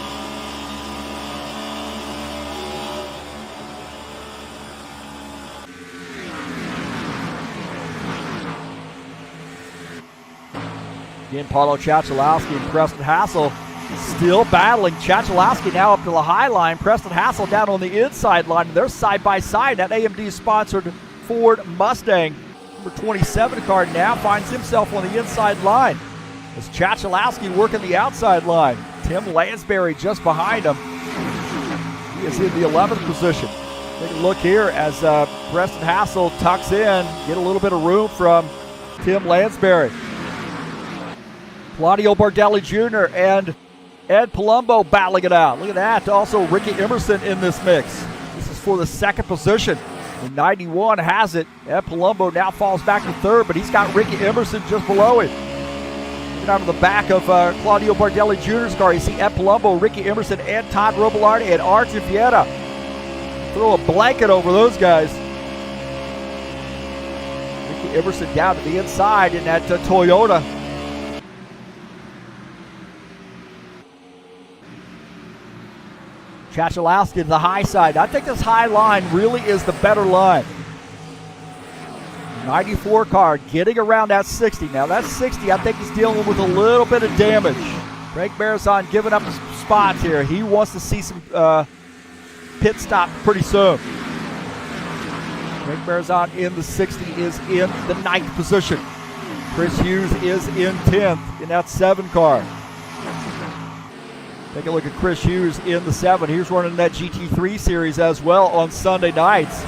Again, Paulo Chachalowski and Preston Hassel Still battling. Chachalowski now up to the high line. Preston Hassel down on the inside line. They're side by side. That AMD-sponsored Ford Mustang, number 27 car, now finds himself on the inside line. As Chachalowski working the outside line. Tim Lansbury just behind him. He is in the 11th position. Take a look here as Preston Hassel tucks in. Get a little bit of room from Tim Lansbury. Claudio Bardelli Jr. and Ed Palumbo battling it out. Look at that. Also Ricky Emerson in this mix. This is for the second position. And 91 has it. Ed Palumbo now falls back to third, but he's got Ricky Emerson just below him. Get out of the back of Claudio Bardelli Jr.'s car. You see Ed Palumbo, Ricky Emerson, and Todd Robilardi and Archie Vieta. Throw a blanket over those guys. Ricky Emerson down to the inside in that Toyota. Chachalowski to the high side. I think this high line really is the better line. 94 car getting around that 60. Now that 60, I think he's dealing with a little bit of damage. Craig Marizon giving up his spots here. He wants to see some pit stop pretty soon. Craig Marizon in the 60 is in the 9th position. Chris Hughes is in 10th in that 7 car. Take a look at Chris Hughes in the 7. He's running that GT3 series as well on Sunday nights.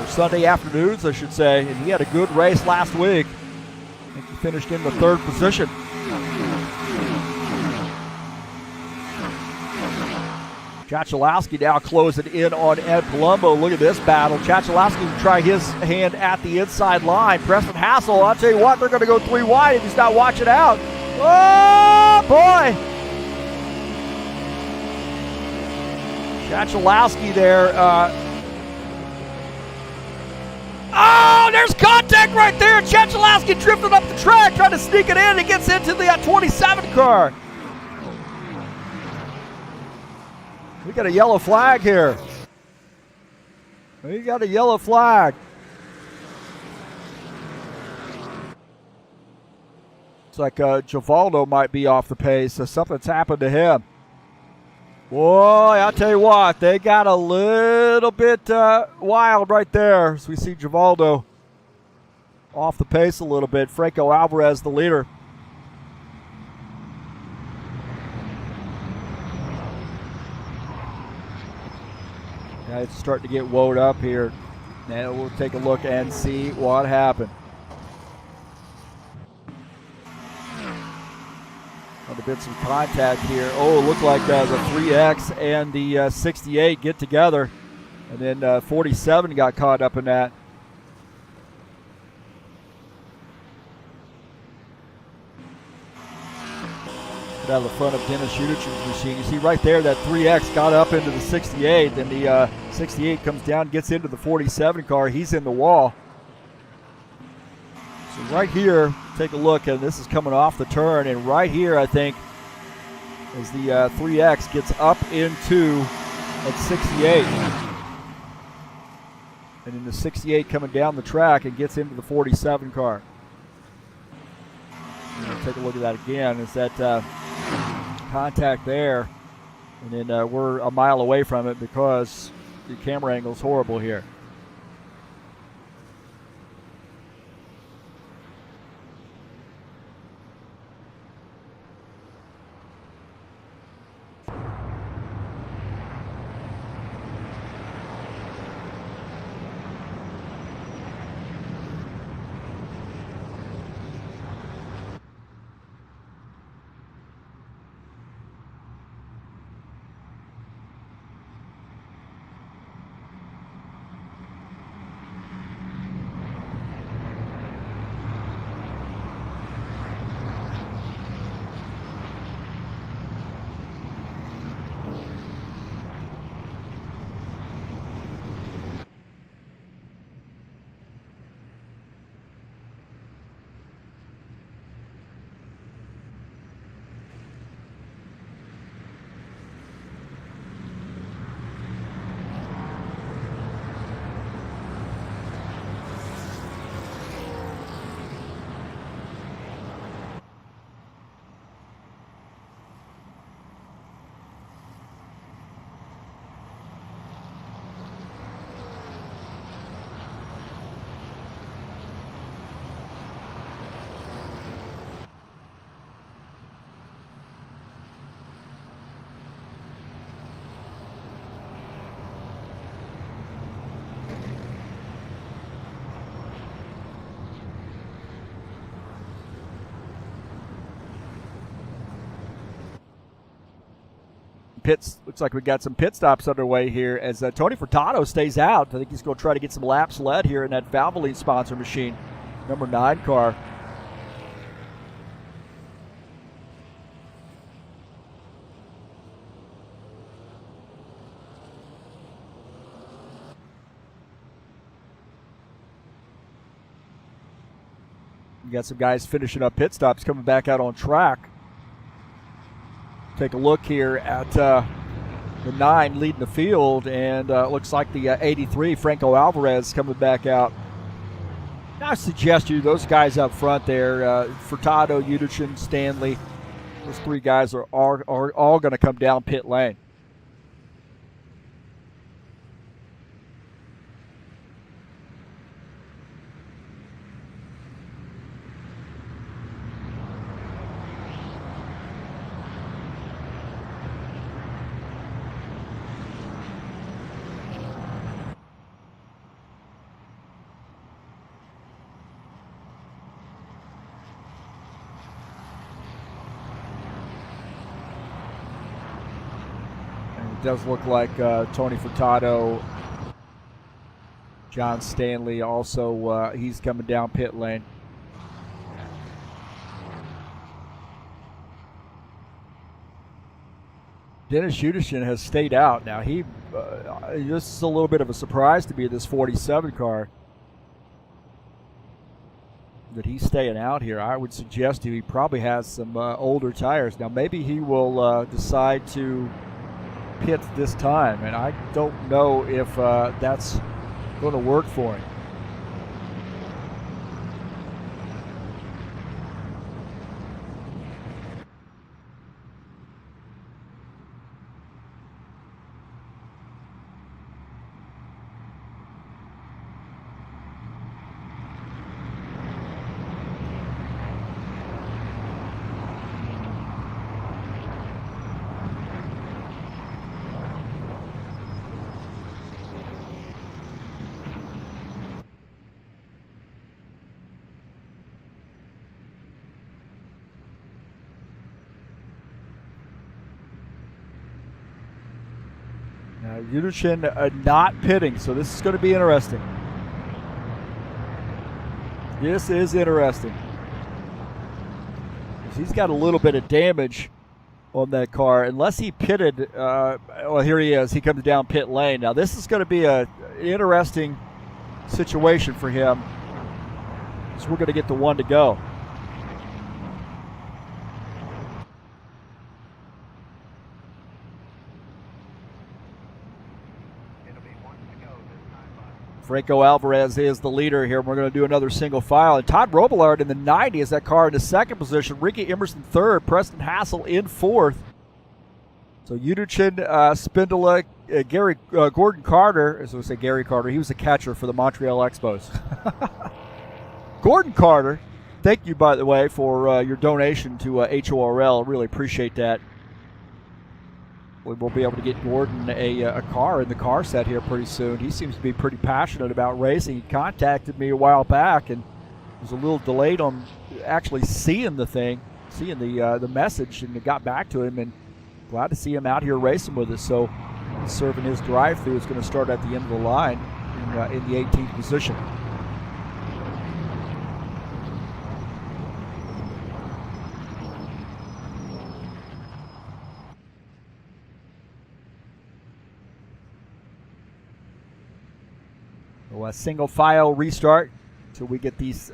Or Sunday afternoons, I should say. And he had a good race last week. I think he finished in the 3rd position. Chachalowski now closing in on Ed Palumbo. Look at this battle. Chachalowski will try his hand at the inside line. Preston Hassel, I'll tell you what, they're going to go 3 wide if he's not watching out. Oh, boy. Chachalowski there. Oh, there's contact right there. Chachalowski drifting up the track, trying to sneak it in. He gets into the 27 car. We got a yellow flag here. We got a yellow flag. Looks like Givaldo might be off the pace, so something's happened to him. Boy, I'll tell you what, they got a little bit wild right there. So we see Givaldo off the pace a little bit. Franco Alvarez, the leader. Now it's starting to get woed up here. Now we'll take a look and see what happened. Might have been some contact here. Oh, it looked like the 3X and the 68 get together. And then 47 got caught up in that. Out of the front of Dennis Schudich's machine. You see right there that 3X got up into the 68. Then the 68 comes down, gets into the 47 car. He's in the wall. So right here, take a look, and this is coming off the turn. And right here, I think, as the 3X gets up into that 68. And then the 68 coming down the track and gets into the 47 car. Take a look at that again. It's that contact there. And then we're a mile away from it because the camera angle is horrible here. pits. Looks like we got some pit stops underway here as Tony Furtado stays out. I think he's going to try to get some laps led here in that Valvoline sponsor machine, number 9 car. You got some guys finishing up pit stops, coming back out on track. Take a look here at the 9 leading the field, and it looks like the 83, Franco Alvarez, coming back out. I suggest you, those guys up front there, Furtado, Udichin, Stanley, those 3 guys are all going to come down pit lane. Does look like Tony Furtado, John Stanley also, he's coming down pit lane. Dennis Udichin has stayed out. Now this is a little bit of a surprise to me, this 47 car, that he's staying out here. I would suggest he probably has some older tires. Now maybe he will decide to pit this time, and I don't know if that's going to work for him. Udichin not pitting, so this is going to be interesting. This is interesting. He's got a little bit of damage on that car. Unless he pitted, well, here he is. He comes down pit lane. Now, this is going to be an interesting situation for him, so we're going to get the 1 to go. Franco Alvarez is the leader here. We're going to do another single file. And Todd Robillard in the 90 is that car in the 2nd position. Ricky Emerson 3rd. Preston Hassel in 4th. So Udichin, Spindola, Gary Gordon Carter, as I say Gary Carter, he was the catcher for the Montreal Expos. Gordon Carter, thank you, by the way, for your donation to HORL. Really appreciate that. We'll be able to get Gordon a car in the car set here pretty soon. He seems to be pretty passionate about racing. He contacted me a while back and was a little delayed on actually seeing the thing, seeing the message, and it got back to him, and glad to see him out here racing with us. So he's serving his drive-through. It's going to start at the end of the line in the 18th position. A single file restart until we get these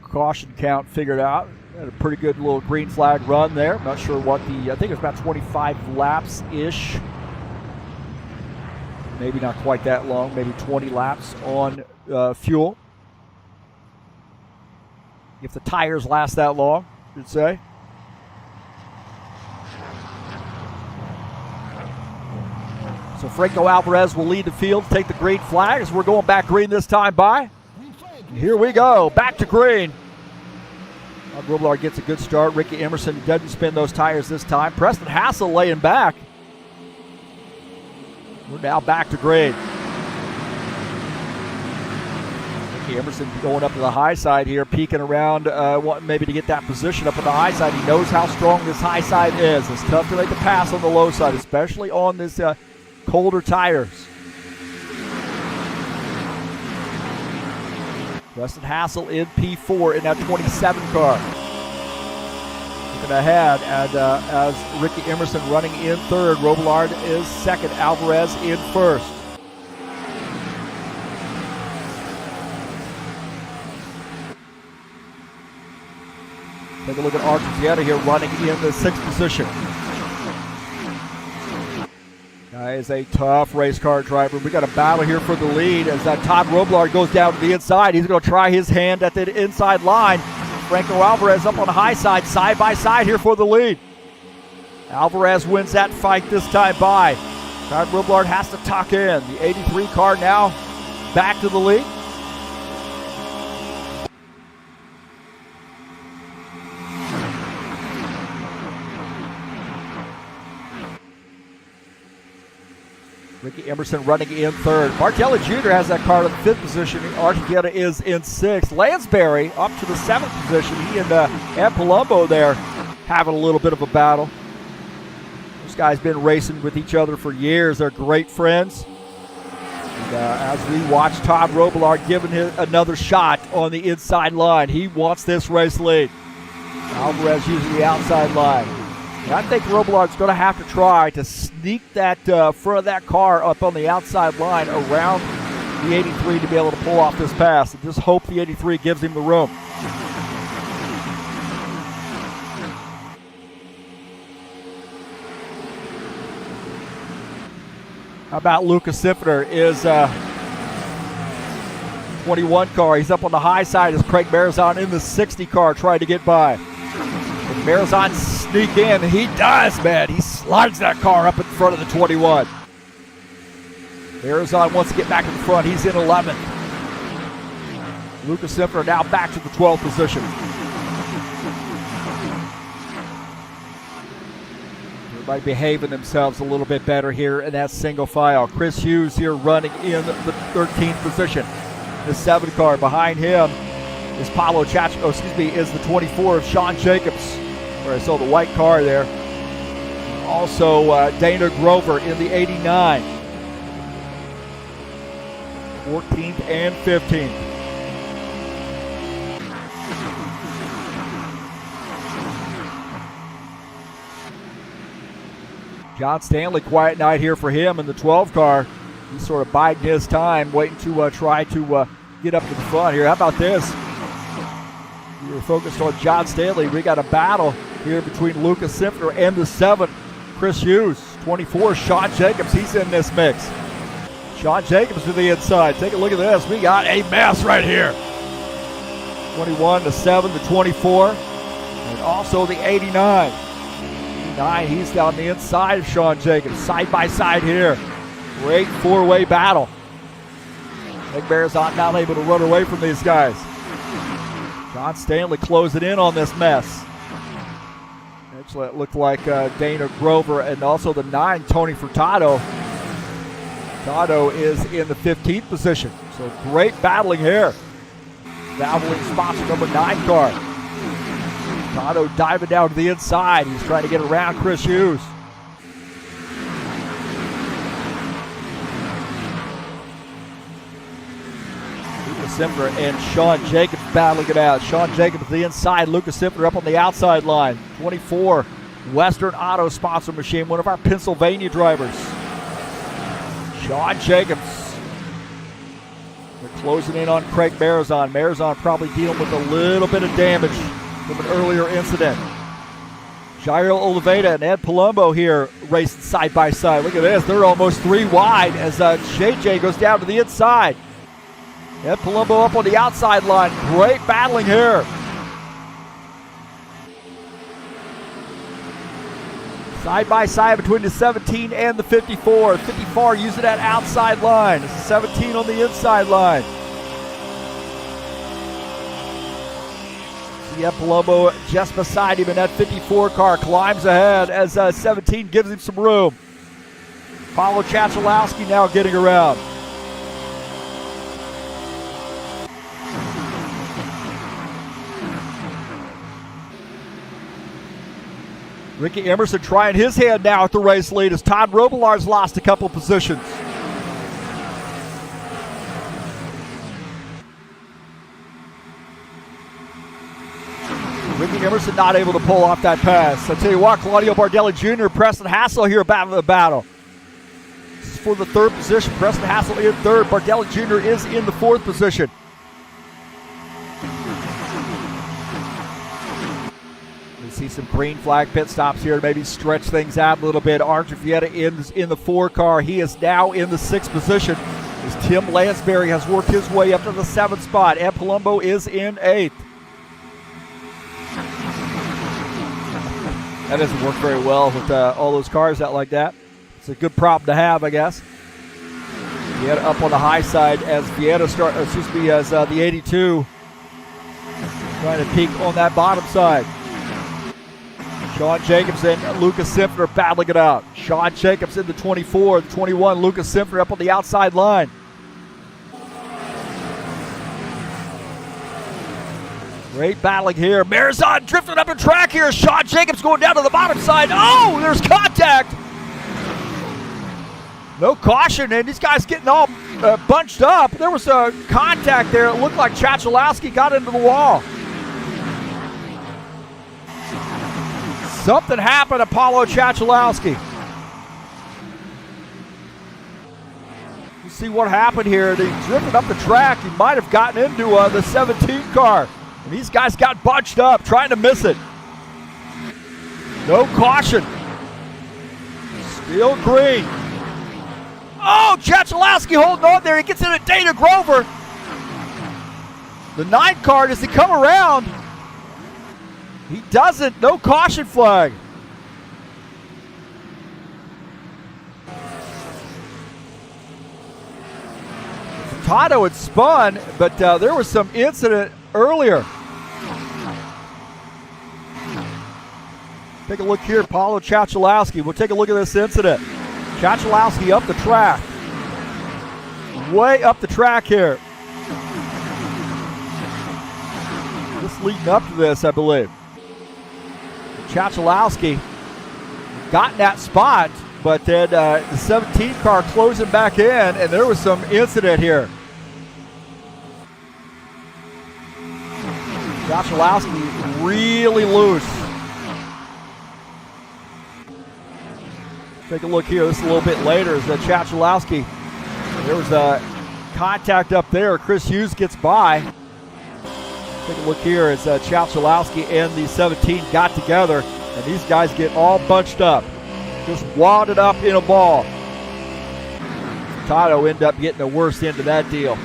caution count figured out. Had a pretty good little green flag run there. I'm not sure what I think it was about 25 laps-ish. Maybe not quite that long, maybe 20 laps on fuel. If the tires last that long, you'd say. So Franco Alvarez will lead the field, take the green flag as we're going back green this time by. Here we go, back to green. Robillard gets a good start. Ricky Emerson doesn't spin those tires this time. Preston Hassel laying back. We're now back to green. Ricky Emerson going up to the high side here, peeking around, wanting maybe to get that position up on the high side. He knows how strong this high side is. It's tough to make the pass on the low side, especially on this colder tires. Preston Hassel in P4 in that 27 car. Looking ahead, and as Ricky Emerson running in third, Robillard is second, Alvarez in first. Take a look at Argentieta here running in the sixth position. Guy is a tough race car driver. We got a battle here for the lead as Todd Robillard goes down to the inside. He's going to try his hand at the inside line. Franco Alvarez up on the high side by side here for the lead. Alvarez wins that fight this time by. Todd Robillard has to tuck in. The 83 car now back to the lead. Ricky Emerson running in third. Martelli Jr. has that car in the fifth position. Argentieta is in sixth. Lansbury up to the seventh position. He and Palumbo there having a little bit of a battle. Those guys been racing with each other for years. They're great friends. And, as we watch Todd Robillard giving him another shot on the inside line. He wants this race lead. Alvarez using the outside line. And I think Robillard's going to have to try to sneak that front of that car up on the outside line around the 83 to be able to pull off this pass. And just hope the 83 gives him the room. How about Lucas Sifner is 21 car. He's up on the high side as Craig Marizon in the 60 car trying to get by. And Marizon sneak in. He does, man. He slides that car up in front of the 21. Marizon wants to get back in the front. He's in 11th. Lucas Sifner now back to the 12th position. Everybody behaving themselves a little bit better here in that single file. Chris Hughes here running in the 13th position. The 7 car behind him is Paulo Chacho, is the 24 of Sean Jacobs, where I saw the white car there. Also Dana Grover in the 89. 14th and 15th. John Stanley, quiet night here for him in the 12 car. He's sort of biding his time, waiting to try to get up to the front here. How about this? We were focused on John Stanley. We got a battle here between Lucas Sifner and the 7, Chris Hughes. 24, Sean Jacobs. He's in this mix. Sean Jacobs to the inside. Take a look at this. We got a mess right here. 21, the 7, the 24, and also the 89. 89, he's down the inside of Sean Jacobs. Side by side here. Great four-way battle. Nick Marizon not able to run away from these guys. John Stanley closing in on this mess. Actually, it looked like Dana Grover and also the 9, Tony Furtado. Furtado is in the 15th position. So great battling here. Valvoline sponsor number 9 car. Furtado diving down to the inside. He's trying to get around Chris Hughes. Lucas Sifner and Sean Jacobs battling it out. Sean Jacobs the inside, Lucas Sifner up on the outside line. 24, Western Auto sponsor machine, one of our Pennsylvania drivers. Sean Jacobs. They're closing in on Craig Marizon. Marizon probably dealing with a little bit of damage from an earlier incident. Jairo Oliveira and Ed Palumbo here racing side by side. Look at this. They're almost 3 wide as JJ goes down to the inside. Ed Palumbo up on the outside line. Great battling here. Side by side between the 17 and the 54. 54 using that outside line. 17 on the inside line. See Ed Palumbo just beside him in that 54 car. Climbs ahead as 17 gives him some room. Paulo Chachalowski now getting around. Ricky Emerson trying his hand now at the race lead as Todd Robilar's lost a couple positions. Ricky Emerson not able to pull off that pass. I tell you what, Claudio Bardelli Jr., Preston Hassel here battling the battle. This is for the third position. Preston Hassel in third. Bardelli Jr. is in the fourth position. We see some green flag pit stops here to maybe stretch things out a little bit. Archer Vieta in the 4 car. He is now in the 6th position as Tim Lansbury has worked his way up to the 7th spot. Ed Palumbo is in 8th. That doesn't work very well with all those cars out like that. It's a good problem to have, I guess. Vieta up on the high side as the 82 trying to peek on that bottom side. Sean Jacobs and Lucas Simpner battling it out. Sean Jacobs in the 24, the 21. Lucas Simpner up on the outside line. Great battling here. Marizon drifting up the track here. Sean Jacobs going down to the bottom side. Oh, there's contact. No caution, and these guys getting all bunched up. There was a contact there. It looked like Chachalowski got into the wall. Something happened to Paulo Chachalowski. You see what happened here. They drifted up the track. He might have gotten into the 17 car. And these guys got bunched up, trying to miss it. No caution. Still green. Oh, Chachalowski holding on there. He gets into Dana Grover. The 9 car, does he come around? He doesn't. No caution flag. Furtado had spun, but there was some incident earlier. Take a look here, Paulo Chachalowski. We'll take a look at this incident. Chachalowski up the track. Way up the track here. Just leading up to this, I believe. Chachalowski got in that spot, but then the 17 car closing back in, and there was some incident here. Chachalowski really loose. Take a look here. This is a little bit later as Chachalowski. There was a contact up there. Chris Hughes gets by. Take a look here as Chachalowski and the 17 got together, and these guys get all bunched up. Just wadded up in a ball. Furtado ended up getting the worst end of that deal.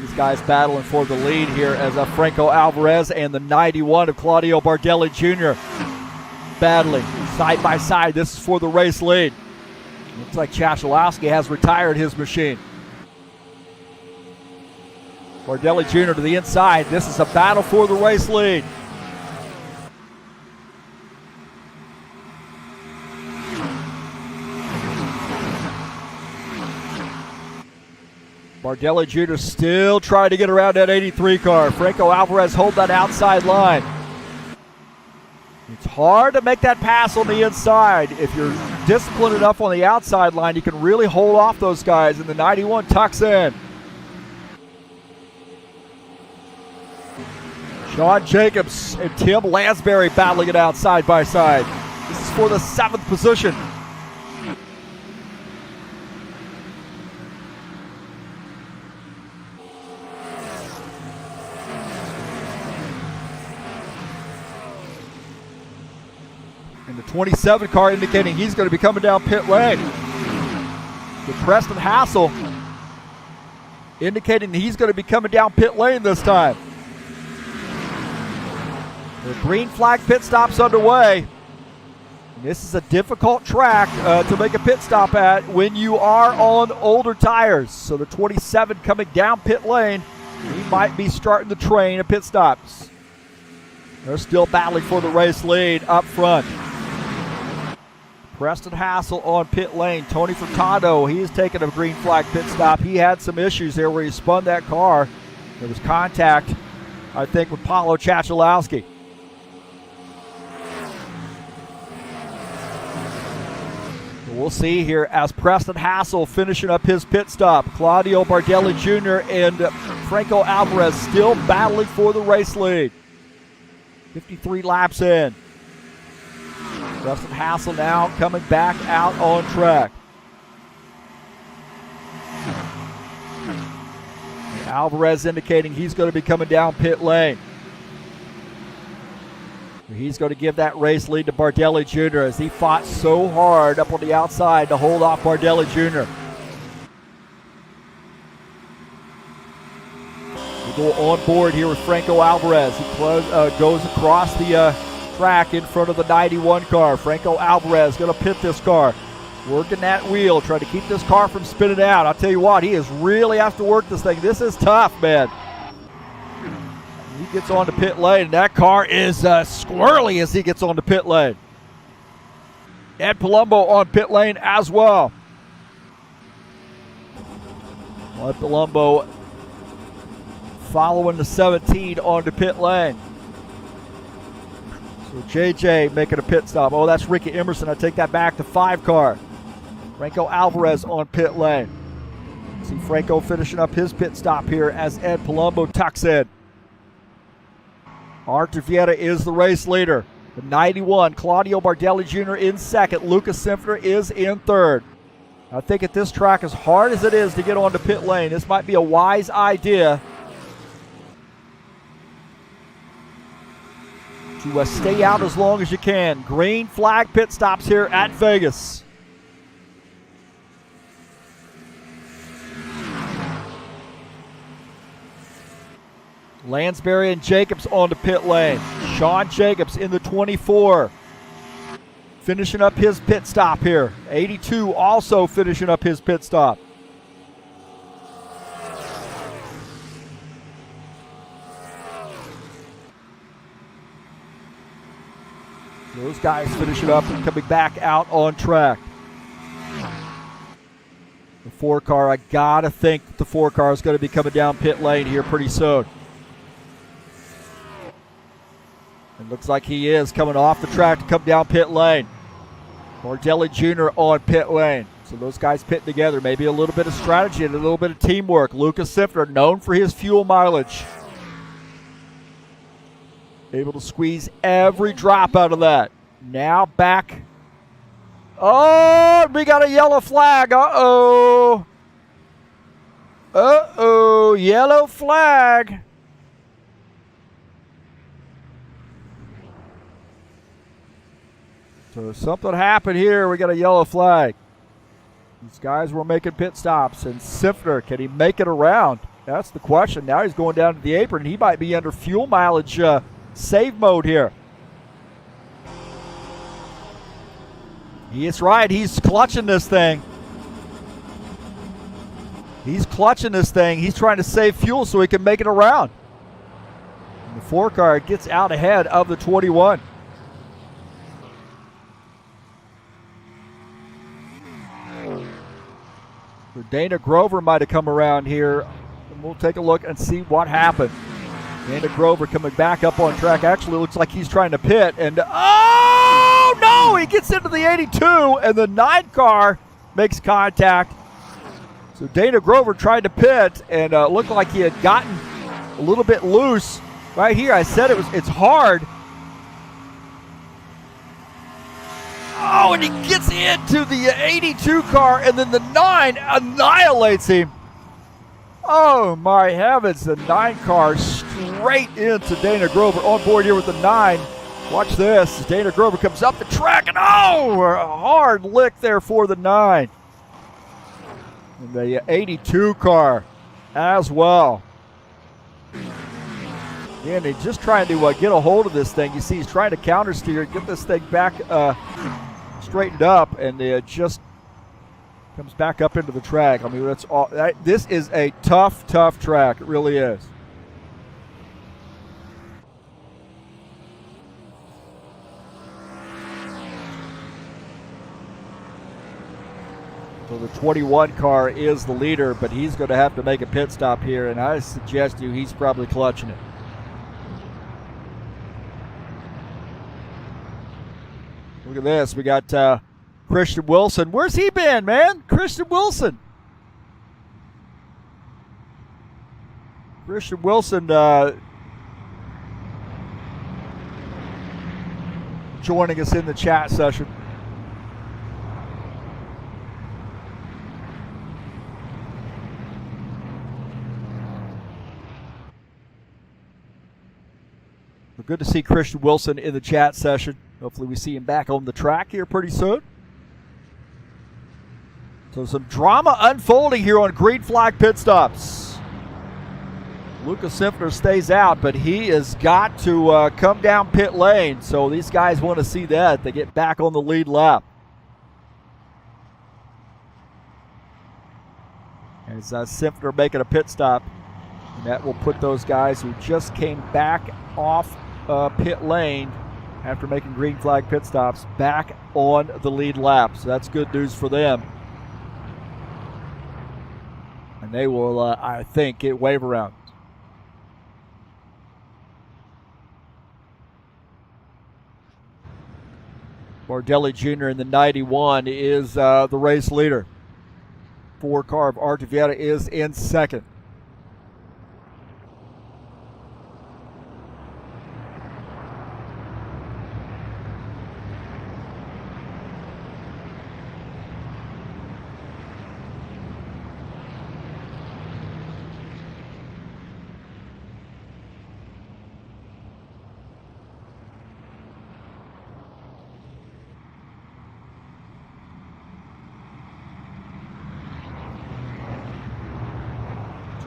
These guys battling for the lead here as Franco Alvarez and the 91 of Claudio Bardelli Jr. battling side by side. This is for the race lead. Looks like Chachalowski has retired his machine. Bardelli Jr. to the inside. This is a battle for the race lead. Bardelli Jr. still trying to get around that 83 car. Franco Alvarez hold that outside line. It's hard to make that pass on the inside. If you're disciplined enough on the outside line, you can really hold off those guys, and the 91 tucks in. Sean Jacobs and Tim Lansbury battling it out side by side. This is for the 7th position. And the 27 car indicating he's going to be coming down pit lane. With Preston Hassel indicating that he's going to be coming down pit lane this time. The green flag pit stop's underway. And this is a difficult track to make a pit stop at when you are on older tires. So the 27 coming down pit lane, he might be starting the train of pit stops. They're still battling for the race lead up front. Preston Hassel on pit lane. Tony Furtado, he's taking a green flag pit stop. He had some issues there where he spun that car. There was contact I think, with Paulo Chachalowski. We'll see here as Preston Hassel finishing up his pit stop. Claudio Bardelli Jr. and Franco Alvarez still battling for the race lead. 53 laps in. Preston Hassel now coming back out on track. Alvarez indicating he's going to be coming down pit lane. He's going to give that race lead to Bardelli Jr. as he fought so hard up on the outside to hold off Bardelli Jr. We go on board here with Franco Alvarez. He goes across the track in front of the 91 car. Franco Alvarez going to pit this car. Working that wheel, trying to keep this car from spinning out. I'll tell you what, he is really has to work this thing. This is tough, man. He gets on the pit lane, and that car is squirrely as he gets on the pit lane. Ed Palumbo on pit lane as well. Ed Palumbo following the 17 on the pit lane. So JJ making a pit stop. Oh, that's Ricky Emerson. I take that back to 5 car. Franco Alvarez on pit lane. See Franco finishing up his pit stop here as Ed Palumbo tucks in. Artur Vieta is the race leader. The 91, Claudio Bardelli Jr. in second. Lucas Simpner is in third. I think at this track, as hard as it is to get onto pit lane, this might be a wise idea to stay out as long as you can. Green flag pit stops here at Vegas. Lansbury and Jacobs on the pit lane. Sean Jacobs in the 24. Finishing up his pit stop here. 82 also finishing up his pit stop. Those guys finishing up and coming back out on track. The 4 car, I gotta think the 4 car is going to be coming down pit lane here pretty soon. It looks like he is coming off the track to come down pit lane. Bardelli Jr. on pit lane. So those guys pitting together. Maybe a little bit of strategy and a little bit of teamwork. Lucas Simpner, known for his fuel mileage. Able to squeeze every drop out of that. Now back. Oh, we got a yellow flag. Uh-oh. Uh-oh, yellow flag. So something happened here. We got a yellow flag. These guys were making pit stops. And Simpner, can he make it around? That's the question. Now he's going down to the apron. He might be under fuel mileage save mode here. He is right. He's clutching this thing. He's clutching this thing. He's trying to save fuel so he can make it around. And the 4 car gets out ahead of the 21. Dana Grover might have come around here. And we'll take a look and see what happened. Dana Grover coming back up on track. Actually looks like he's trying to pit. And oh no! He gets into the 82 and the 9 car makes contact. So Dana Grover tried to pit and looked like he had gotten a little bit loose. Right here, I said it's hard. Oh, and he gets into the 82 car, and then the 9 annihilates him. Oh, my heavens. The 9 car straight into Dana Grover. On board here with the 9. Watch this. Dana Grover comes up the track, and oh, a hard lick there for the 9. And the 82 car as well. And he's just trying to get a hold of this thing. You see he's trying to counter steer, get this thing back straightened up, and it just comes back up into the track. I mean, that's all. This is a tough track. It really is. So the 21 car is the leader, but he's going to have to make a pit stop here, and I suggest you he's probably clutching it. Look at this. We got Christian Wilson. Where's he been, man? Christian Wilson. Christian Wilson joining us in the chat session. Good to see Christian Wilson in the chat session. Hopefully we see him back on the track here pretty soon. So some drama unfolding here on green flag pit stops. Lucas Simpner stays out, but he has got to come down pit lane. So these guys want to see that. They get back on the lead lap. As Simpner making a pit stop. And that will put those guys who just came back off pit lane after making green flag pit stops back on the lead lap. So that's good news for them. And they will, I think, get wave around. Bardelli Jr. in the 91 is the race leader. 4-car of Artivieta is in second.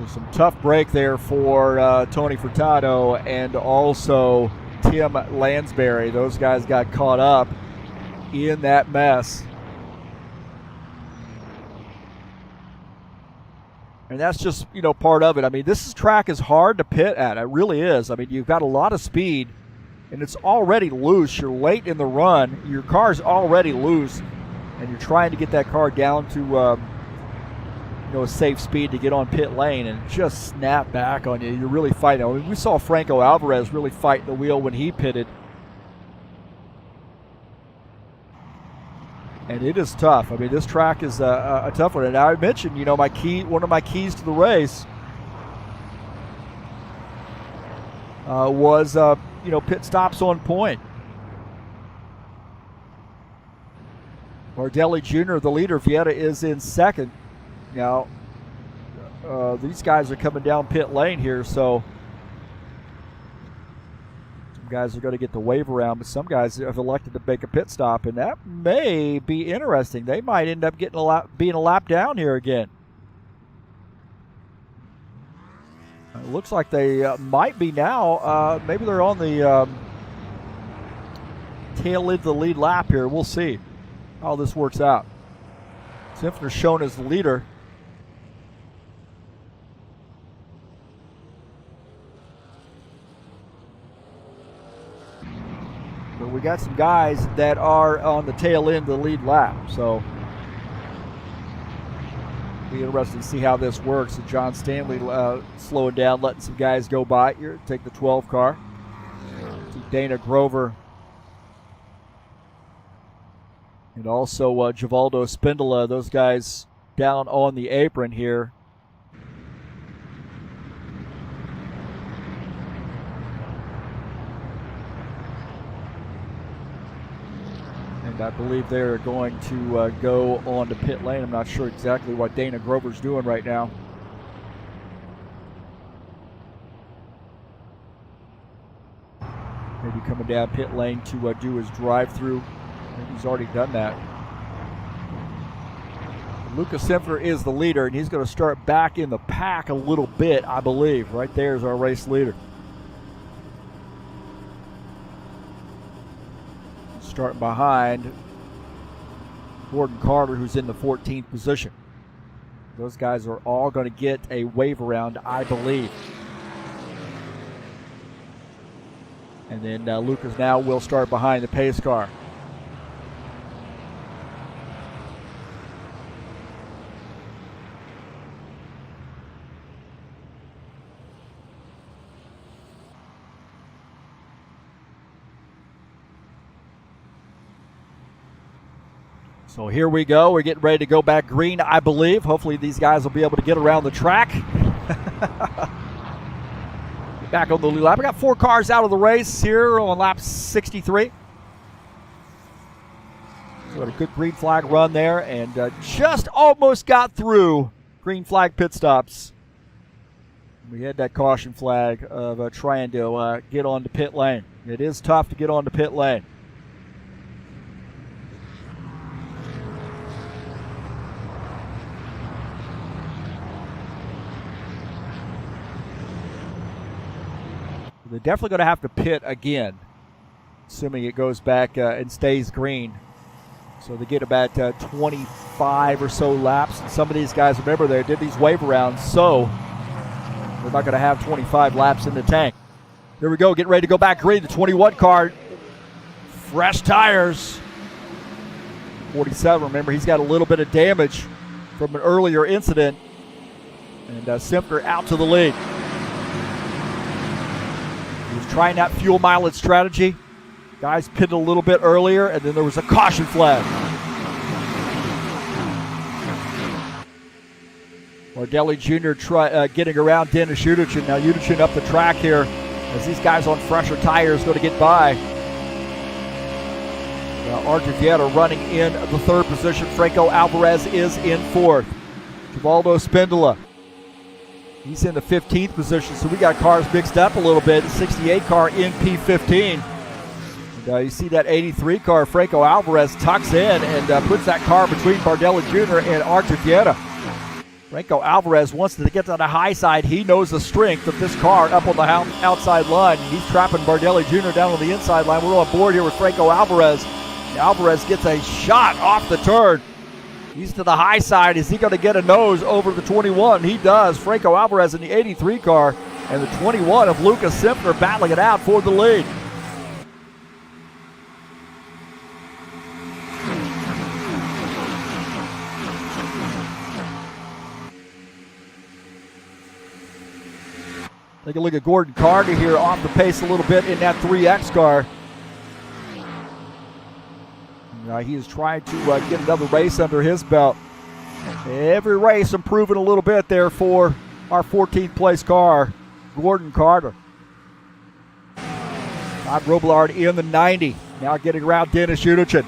Some tough break there for Tony Furtado and also Tim Lansbury. Those guys got caught up in that mess. And that's just, part of it. I mean, this track is hard to pit at. It really is. I mean, you've got a lot of speed, and it's already loose. You're late in the run. Your car's already loose, and you're trying to get that car down to a safe speed to get on pit lane and just snap back on you. You're really fighting. I mean, we saw Franco Alvarez really fight the wheel when he pitted. And it is tough. I mean, this track is a tough one. And I mentioned, one of my keys to the race was, pit stops on point. Bardelli Jr., the leader, Vieta is in second. Now, these guys are coming down pit lane here, so some guys are going to get the wave around, but some guys have elected to make a pit stop, and that may be interesting. They might end up getting being a lap down here again. It looks like they might be now. Maybe they're on the tail end of the lead lap here. We'll see how this works out. Simpson's shown as the leader. But we got some guys that are on the tail end of the lead lap, so it'll be interesting to see how this works. And John Stanley slowing down, letting some guys go by here, take the 12 car. See Dana Grover and also Givaldo Spindola, those guys down on the apron here. And I believe they're going to go on to pit lane. I'm not sure exactly what Dana Grover's doing right now. Maybe coming down pit lane to do his drive-through. I think he's already done that. Lucas Simpner is the leader, and he's going to start back in the pack a little bit, I believe. Right there is our race leader. Starting behind Gordon Carter, who's in the 14th position. Those guys are all going to get a wave around, I believe. And then Lucas now will start behind the pace car. So here we go. We're getting ready to go back green, I believe. Hopefully these guys will be able to get around the track. Back on the lead lap. We got 4 cars out of the race here on lap 63. So a good green flag run there, and just almost got through green flag pit stops. We had that caution flag of trying to get onto pit lane. It is tough to get onto pit lane. They're definitely going to have to pit again, assuming it goes back and stays green. So they get about 25 or so laps. And some of these guys, remember, they did these wave rounds, so they're not going to have 25 laps in the tank. Here we go, getting ready to go back green. The 21 car, fresh tires. 47, remember, he's got a little bit of damage from an earlier incident. And Simpner out to the lead. He was trying that fuel mileage strategy. Guys pitted a little bit earlier, and then there was a caution flag. Bardelli Jr. Getting around Dennis Udichin. Now Udichin up the track here as these guys on fresher tires going to get by. Argentietta running in the 3rd position. Franco Alvarez is in 4th. Givaldo Spindola, he's in the 15th position, so we got cars mixed up a little bit. The 68 car in P15. And, you see that 83 car, Franco Alvarez, tucks in and puts that car between Bardelli Jr. and Argentietta. Franco Alvarez wants to get to the high side. He knows the strength of this car up on the outside line. He's trapping Bardelli Jr. down on the inside line. We're on board here with Franco Alvarez. Alvarez gets a shot off the turn. He's to the high side. Is he going to get a nose over the 21? He does. Franco Alvarez in the 83 car, and the 21 of Lucas Simpner battling it out for the lead. Take a look at Gordon Carter here, off the pace a little bit in that 3X car. He is trying to get another race under his belt. Every race improving a little bit there for our 14th place car, Gordon Carter. Todd Robillard in the 90, now getting around Dennis Udichin.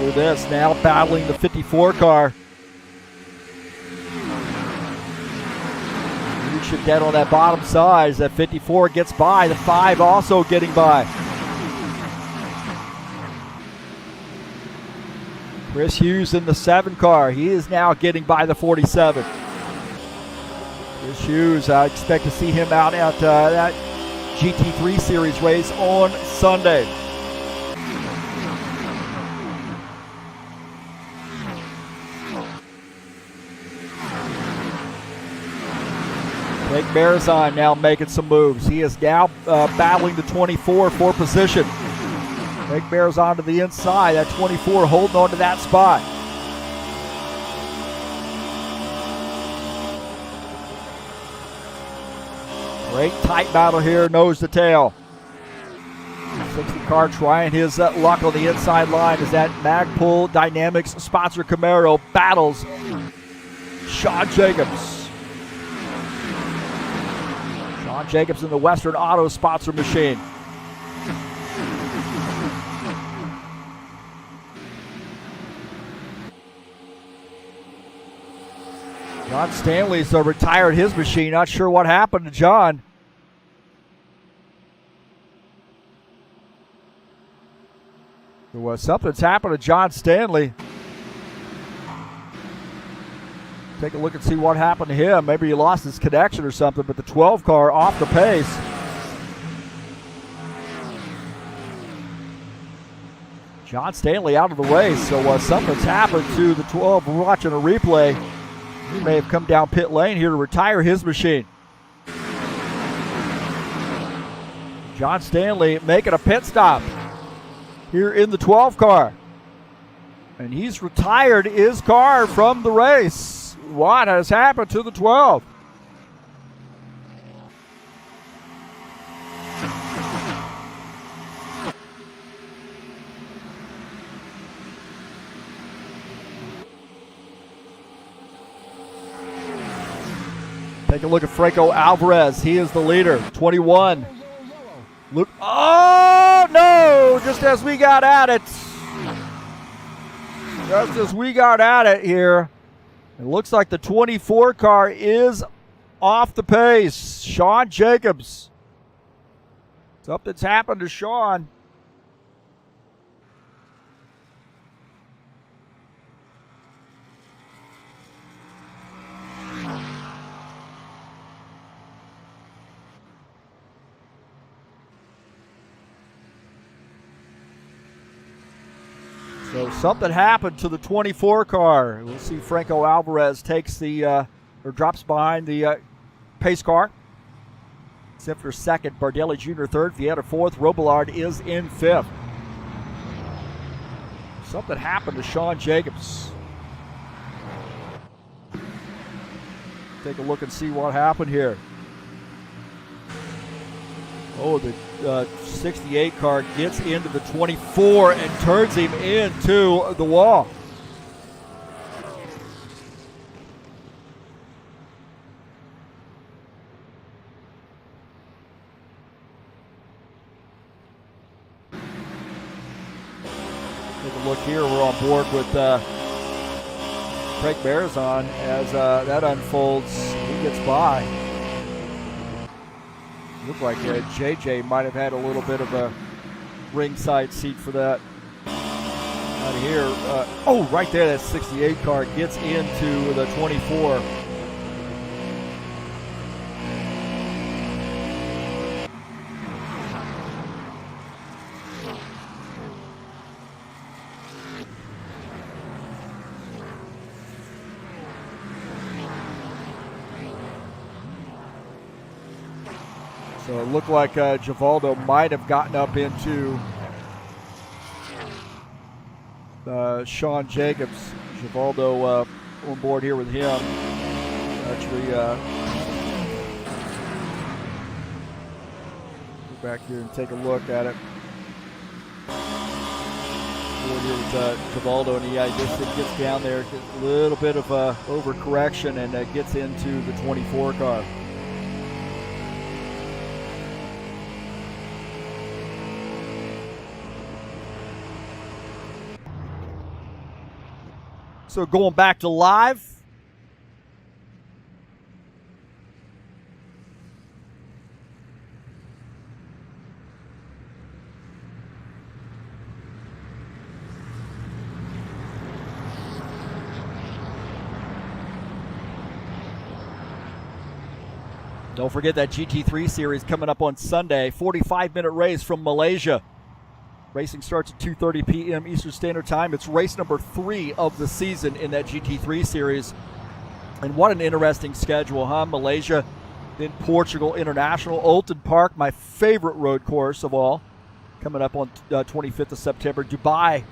Look at this, now battling the 54 car. Udichin dead on that bottom side. That 54 gets by, the 5 also getting by. Chris Hughes in the 7 car. He is now getting by the 47. Chris Hughes, I expect to see him out at that GT3 Series race on Sunday. Greg Marizon now making some moves. He is now battling the 24 for position. Greg Marizon to the inside. That 24 holding on to that spot. Great tight battle here, nose to tail. 60 car trying his luck on the inside line as that Magpul Dynamics sponsor Camaro battles Sean Jacobs. Sean Jacobs in the Western Auto sponsor machine. John Stanley's retired his machine. Not sure what happened to John. Something's happened to John Stanley. Take a look and see what happened to him. Maybe he lost his connection or something, but the 12 car off the pace. John Stanley out of the race, so something's happened to the 12. We're watching a replay. He may have come down pit lane here to retire his machine. John Stanley making a pit stop here in the 12 car. And he's retired his car from the race. What has happened to the 12? Take a look at Franco Alvarez. He is the leader, 21. Look, oh no, just as we got at it. Just as we got at it here. It looks like the 24 car is off the pace. Sean Jacobs. Something's happened to Sean. So something happened to the 24 car. We'll see Franco Alvarez takes the, or drops behind the pace car. Sifter second, Bardelli Jr. third, Vieira fourth, Robillard is in fifth. Something happened to Sean Jacobs. Take a look and see what happened here. Oh, the 68 car gets into the 24 and turns him into the wall. Take a look here. We're on board with Craig Bearzon as that unfolds. He gets by. Looked like JJ might have had a little bit of a ringside seat for that. Out of here. Oh, right there, that 68 car gets into the 24. So it looked like Givaldo might have gotten up into Sean Jacobs. Givaldo on board here with him. Actually, go back here and take a look at it. Board here with Givaldo, and he just gets down there, gets a little bit of overcorrection, and gets into the 24 car. So going back to live. Don't forget that GT3 series coming up on Sunday. 45-minute race from Malaysia. Racing starts at 2:30 p.m. Eastern Standard Time. It's race number 3 of the season in that GT3 series. And what an interesting schedule, huh? Malaysia, then Portugal International, Oulton Park, my favorite road course of all, coming up on 25th of September. Dubai,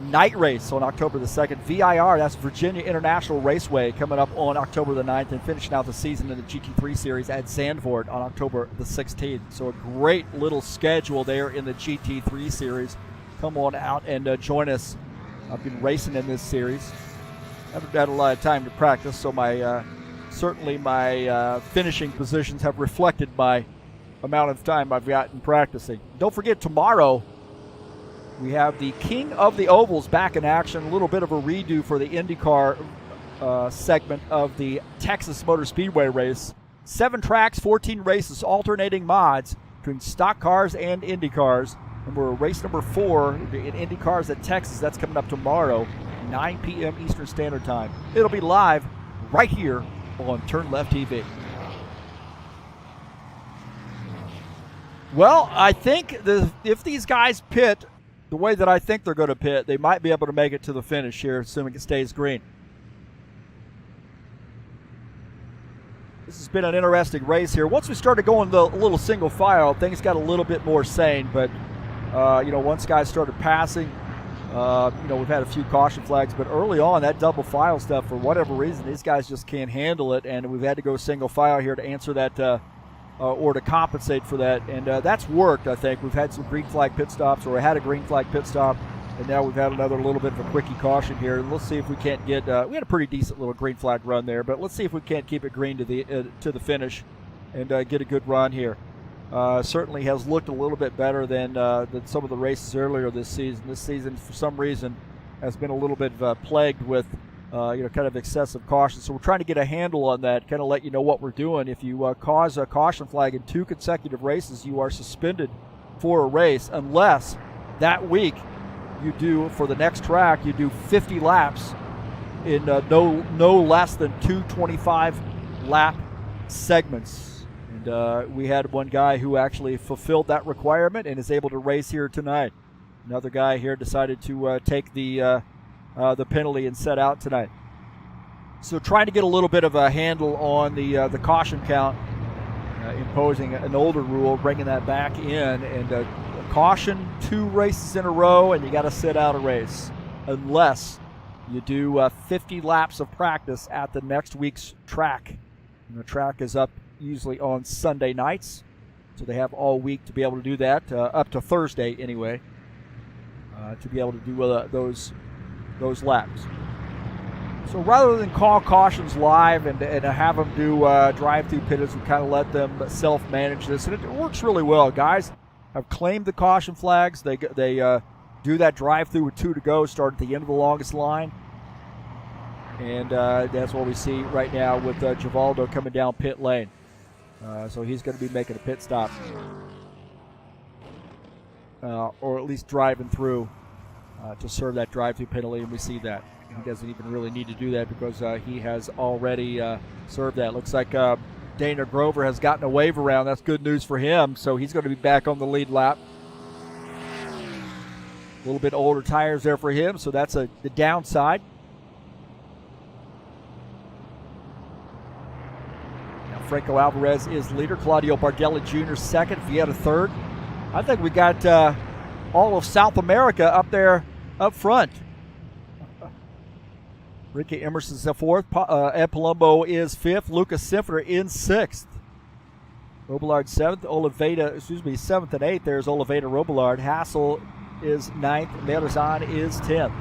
night race on October the 2nd. VIR, that's Virginia International Raceway, coming up on October the 9th, and finishing out the season in the GT3 series at Zandvoort on October the 16th. So a great little schedule there in the GT3 series. Come on out and join us. I've been racing in this series. Haven't had a lot of time to practice, so my certainly my finishing positions have reflected my amount of time I've gotten practicing. Don't forget, tomorrow we have the King of the Ovals back in action. A little bit of a redo for the IndyCar segment of the Texas Motor Speedway race. 7 tracks, 14 races, alternating mods between stock cars and Indy cars. And we're race number 4 in Indy cars at Texas. That's coming up tomorrow, 9 p.m. Eastern Standard Time. It'll be live right here on TurnLeftTV. Well, I think if these guys pit the way that I think they're going to pit, they might be able to make it to the finish here, assuming it stays green. This has been an interesting race here. Once we started going the little single file, things got a little bit more sane, but once guys started passing, we've had a few caution flags, but early on, that double file stuff, for whatever reason, these guys just can't handle it, and we've had to go single file here to answer that or to compensate for that, and that's worked, I think. We've had some green flag pit stops, or I had a green flag pit stop And now we've had another little bit of a quickie caution here. Let's see if we can't get. We had a pretty decent little green flag run there, but let's see if we can't keep it green to the finish, and get a good run here. Certainly has looked a little bit better than some of the races earlier this season. This season, for some reason, has been a little bit plagued with kind of excessive caution. So we're trying to get a handle on that, kind of let you know what we're doing. If you cause a caution flag in 2 consecutive races, you are suspended for a race unless that week you do, for the next track, you do 50 laps in no less than 2 25-lap segments. And we had one guy who actually fulfilled that requirement and is able to race here tonight. Another guy here decided to take the penalty and set out tonight. So trying to get a little bit of a handle on the caution count, imposing an older rule, bringing that back in, and caution 2 races in a row, and you got to sit out a race unless you do 50 laps of practice at the next week's track. And the track is up usually on Sunday nights, so they have all week to be able to do that, up to Thursday anyway, to be able to do those laps. So rather than call cautions live and have them do drive-through pitters, we kind of let them self-manage this, and it works really well. Guys have claimed the caution flags. They do that drive-through with 2 to go, start at the end of the longest line, and that's what we see right now with Givaldo coming down pit lane. So he's going to be making a pit stop, or at least driving through to serve that drive-through penalty, and we see that. He doesn't even really need to do that because he has already served that. Looks like Dana Grover has gotten a wave around. That's good news for him, so he's going to be back on the lead lap. A little bit older tires there for him, so that's the downside. Now Franco Alvarez is leader. Claudio Bardelli Jr. second. Vieta third. I think we got all of South America up there up front. Ricky Emerson's the 4th. Ed Palumbo is 5th. Lucas Sinfner in 6th. Robillard 7th. 7th and 8th. There's Oliveira Robillard. Hassel is 9th. Merazan is 10th.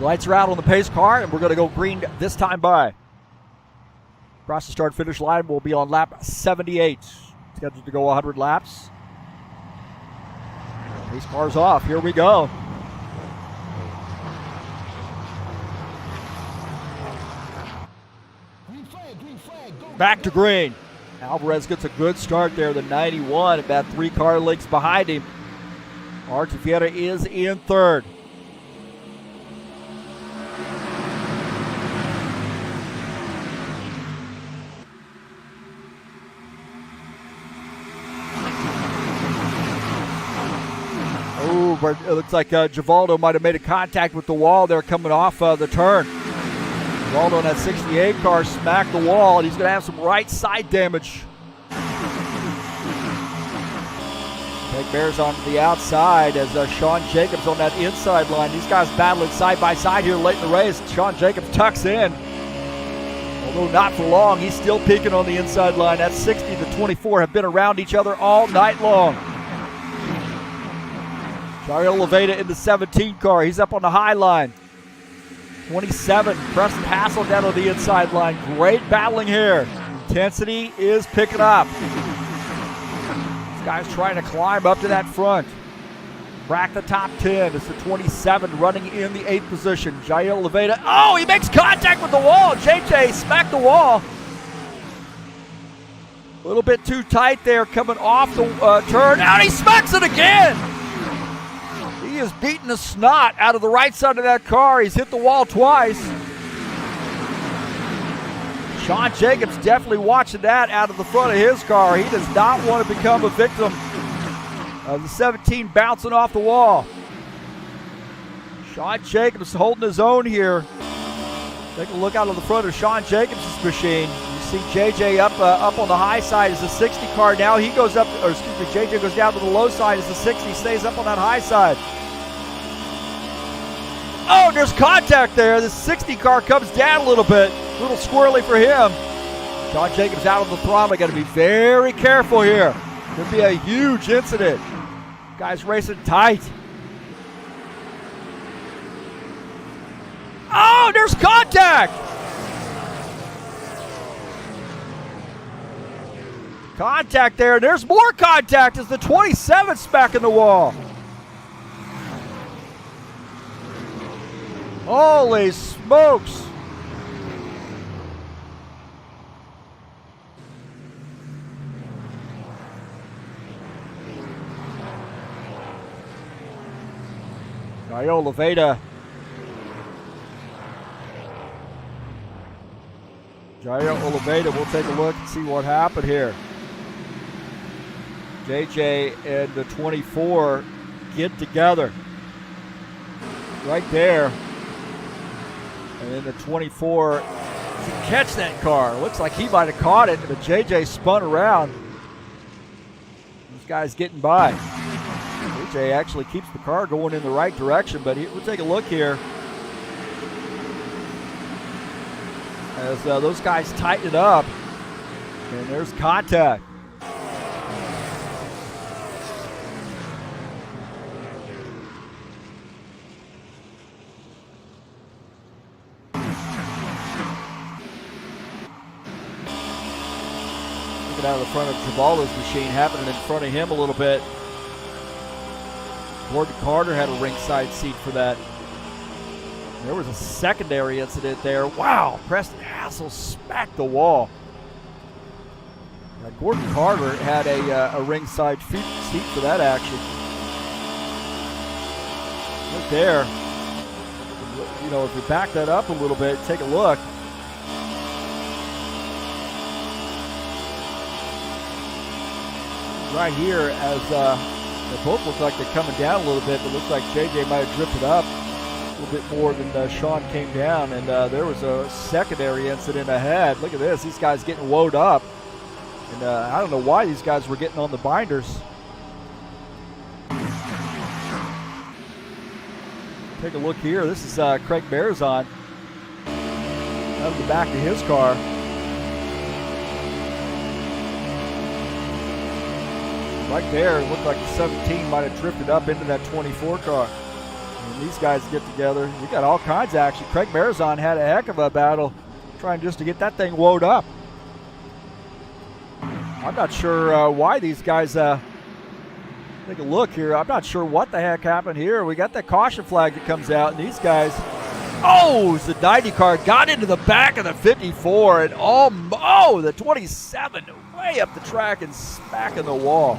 Lights are out on the pace car, and we're going to go green this time by. Across the start-finish line, we'll be on lap 78. Scheduled to go 100 laps. Pace car's off. Here we go. Green flag, go. Back to green. Alvarez gets a good start there, the 91, about 3 car lengths behind him. Archie Vieta is in 3rd. But it looks like Givaldo might have made a contact with the wall there coming off the turn. Givaldo in that 68 car smacked the wall, and he's going to have some right side damage. Peg bears on the outside as Sean Jacobs on that inside line. These guys battling side by side here late in the race. Sean Jacobs tucks in. Although not for long, he's still peaking on the inside line. That 60 to 24 have been around each other all night long. Dario Leveda in the 17 car. He's up on the high line. 27, Preston Hassel down on the inside line. Great battling here. Intensity is picking up. This guy's trying to climb up to that front. Crack the top 10. It's the 27 running in the 8th position. Jair Leveda. Oh, he makes contact with the wall. JJ smacked the wall. A little bit too tight there coming off the turn. Out, he smacks it again. He is beating the snot out of the right side of that car. He's hit the wall twice. Sean Jacobs definitely watching that out of the front of his car. He does not want to become a victim of the 17 bouncing off the wall. Sean Jacobs holding his own here. Take a look out of the front of Sean Jacobs' machine. You see JJ up on the high side as the 60 car. Now he goes up, or excuse me, JJ goes down to the low side as the 60 stays up on that high side. Oh, there's contact there. The 60 car comes down a little bit. A little squirrely for him. Sean Jacobs out of the throttle. Got to be very careful here. Could be a huge incident. Guys racing tight. Oh, there's contact. Contact there. There's more contact as the 27's smacking the wall. Holy smokes. Jairo Oliveira. Jairo Oliveira, we'll take a look and see what happened here. JJ and the 24 get together. Right there. And then the 24 can catch that car. Looks like he might have caught it, but JJ spun around. This guy's getting by. JJ actually keeps the car going in the right direction, but we'll take a look here. As those guys tighten it up, and there's contact. Looking out of the front of Travalo's machine, happening in front of him a little bit. Gordon Carter had a ringside seat for that. There was a secondary incident there. Wow, Preston Hassel smacked the wall. Now, Gordon Carter had a ringside seat for that action. Right there. You know, if we back that up a little bit, take a look. Right here, as they both look like they're coming down a little bit, but it looks like JJ might have drifted up a little bit more than Sean came down, and there was a secondary incident ahead. Look at this, these guys getting woed up, and I don't know why these guys were getting on the binders. Take a look here. This is Craig Bearzon out of the back of his car. Right there, it looked like the 17 might have drifted up into that 24 car. And these guys get together. We got all kinds of action. Craig Bearzon had a heck of a battle trying just to get that thing woed up. I'm not sure why these guys, take a look here. I'm not sure what the heck happened here. We got that caution flag that comes out, and these guys, oh, the 90 car got into the back of the 54, and oh, the 27 way up the track and smacking the wall.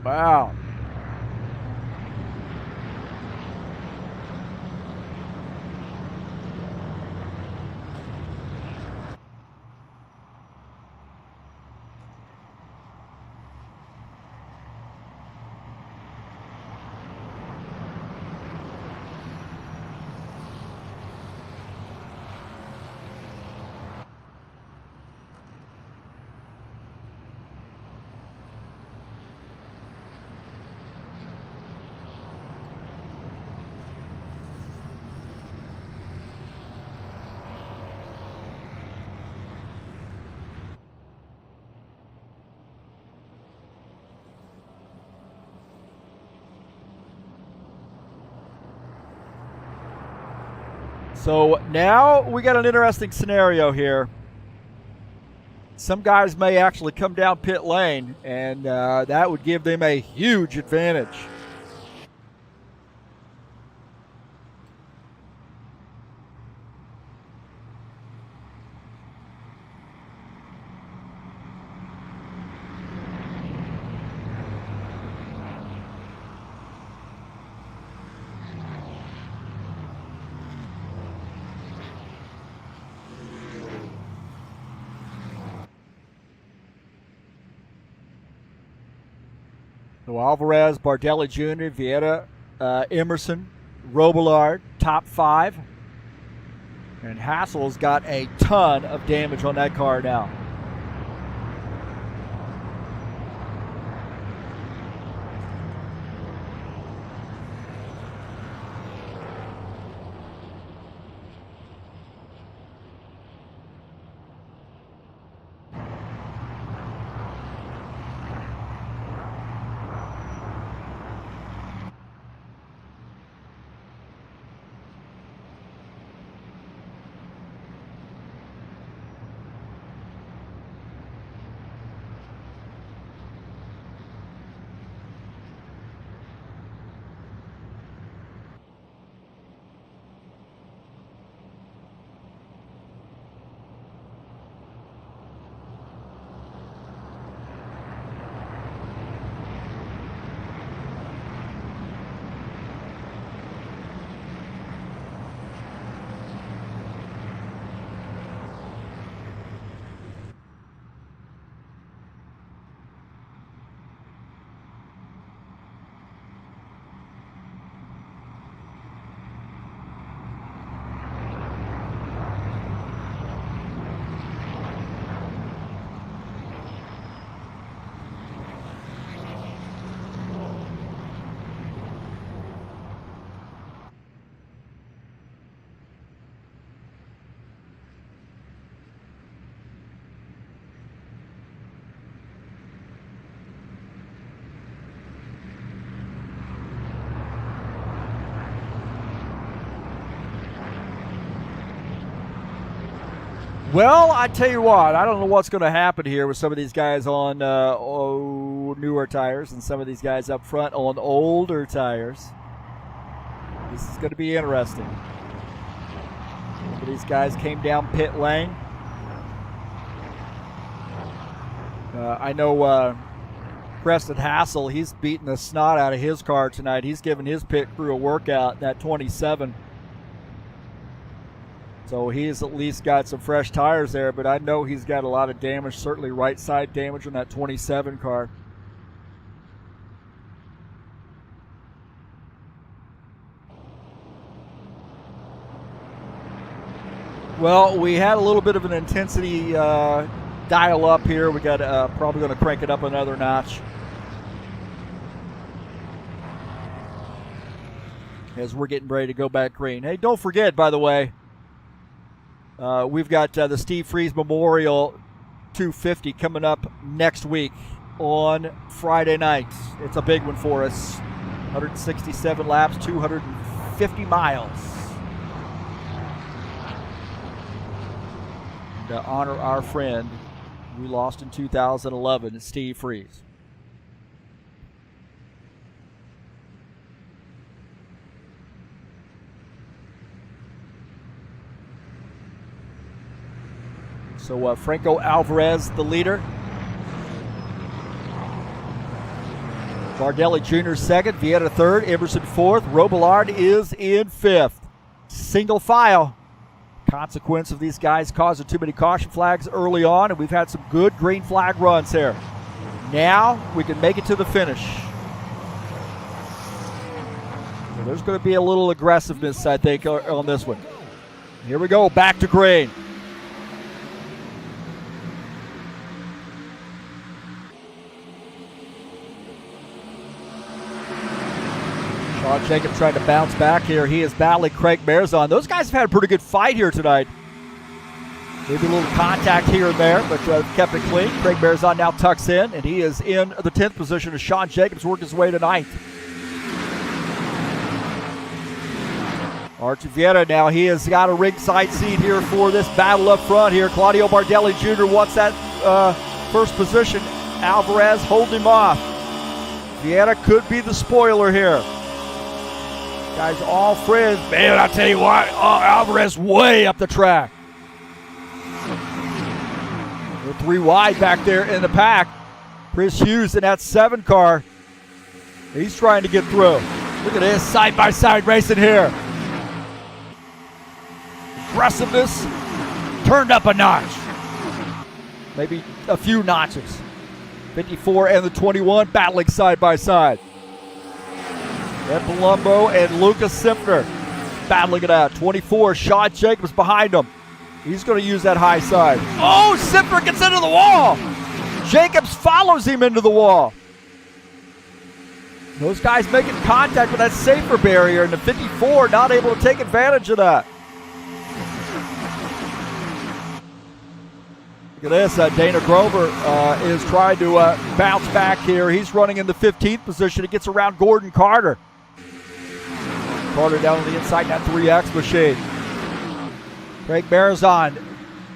Wow. So now we got an interesting scenario here. Some guys may actually come down pit lane, and that would give them a huge advantage. So Alvarez, Bardelli Jr., Vieira, Emerson, Robillard, top 5. And Hassel's got a ton of damage on that car now. Well, I tell you what, I don't know what's going to happen here with some of these guys on newer tires and some of these guys up front on older tires. This is going to be interesting. These guys came down pit lane. I know Preston Hassel, he's beating the snot out of his car tonight. He's giving his pit crew a workout, that 27. So he's at least got some fresh tires there, but I know he's got a lot of damage, certainly right side damage on that 27 car. Well, we had a little bit of an intensity dial up here. We got probably going to crank it up another notch as we're getting ready to go back green. Hey, don't forget, by the way, we've got the Steve Freeze Memorial 250 coming up next week on Friday night. It's a big one for us. 167 laps, 250 miles. To honor our friend we lost in 2011, Steve Freeze. So Franco Alvarez, the leader. Bardelli Jr. second, Vieira third, Emerson fourth. Robillard is in fifth. Single file. Consequence of these guys causing too many caution flags early on, and we've had some good green flag runs here. Now we can make it to the finish. So there's going to be a little aggressiveness, I think, on this one. Here we go, back to green. Sean Jacobs trying to bounce back here. He is battling Craig Marzon. Those guys have had a pretty good fight here tonight. Maybe a little contact here and there, but kept it clean. Craig Marzon now tucks in, and he is in the 10th position as Sean Jacobs worked his way to 9th. Archie Vieira now, he has got a ringside seat here for this battle up front here. Claudio Bardelli Jr. wants that first position. Alvarez holding him off. Vieira could be the spoiler here. Guys, all friends. Man, I'll tell you what, Alvarez way up the track. They're 3 wide back there in the pack. Chris Hughes in that 7 car. He's trying to get through. Look at this side-by-side racing here. Aggressiveness turned up a notch. Maybe a few notches. 54 and the 21 battling side by side. Ed Palumbo and Lucas Simpner battling it out. 24, Sean Jacobs behind him. He's going to use that high side. Oh, Simpner gets into the wall. Jacobs follows him into the wall. Those guys making contact with that safer barrier, and the 54 not able to take advantage of that. Look at this. Dana Grover is trying to bounce back here. He's running in the 15th position. It gets around Gordon Carter. Carter down on the inside, that 3X machine. Craig Marazon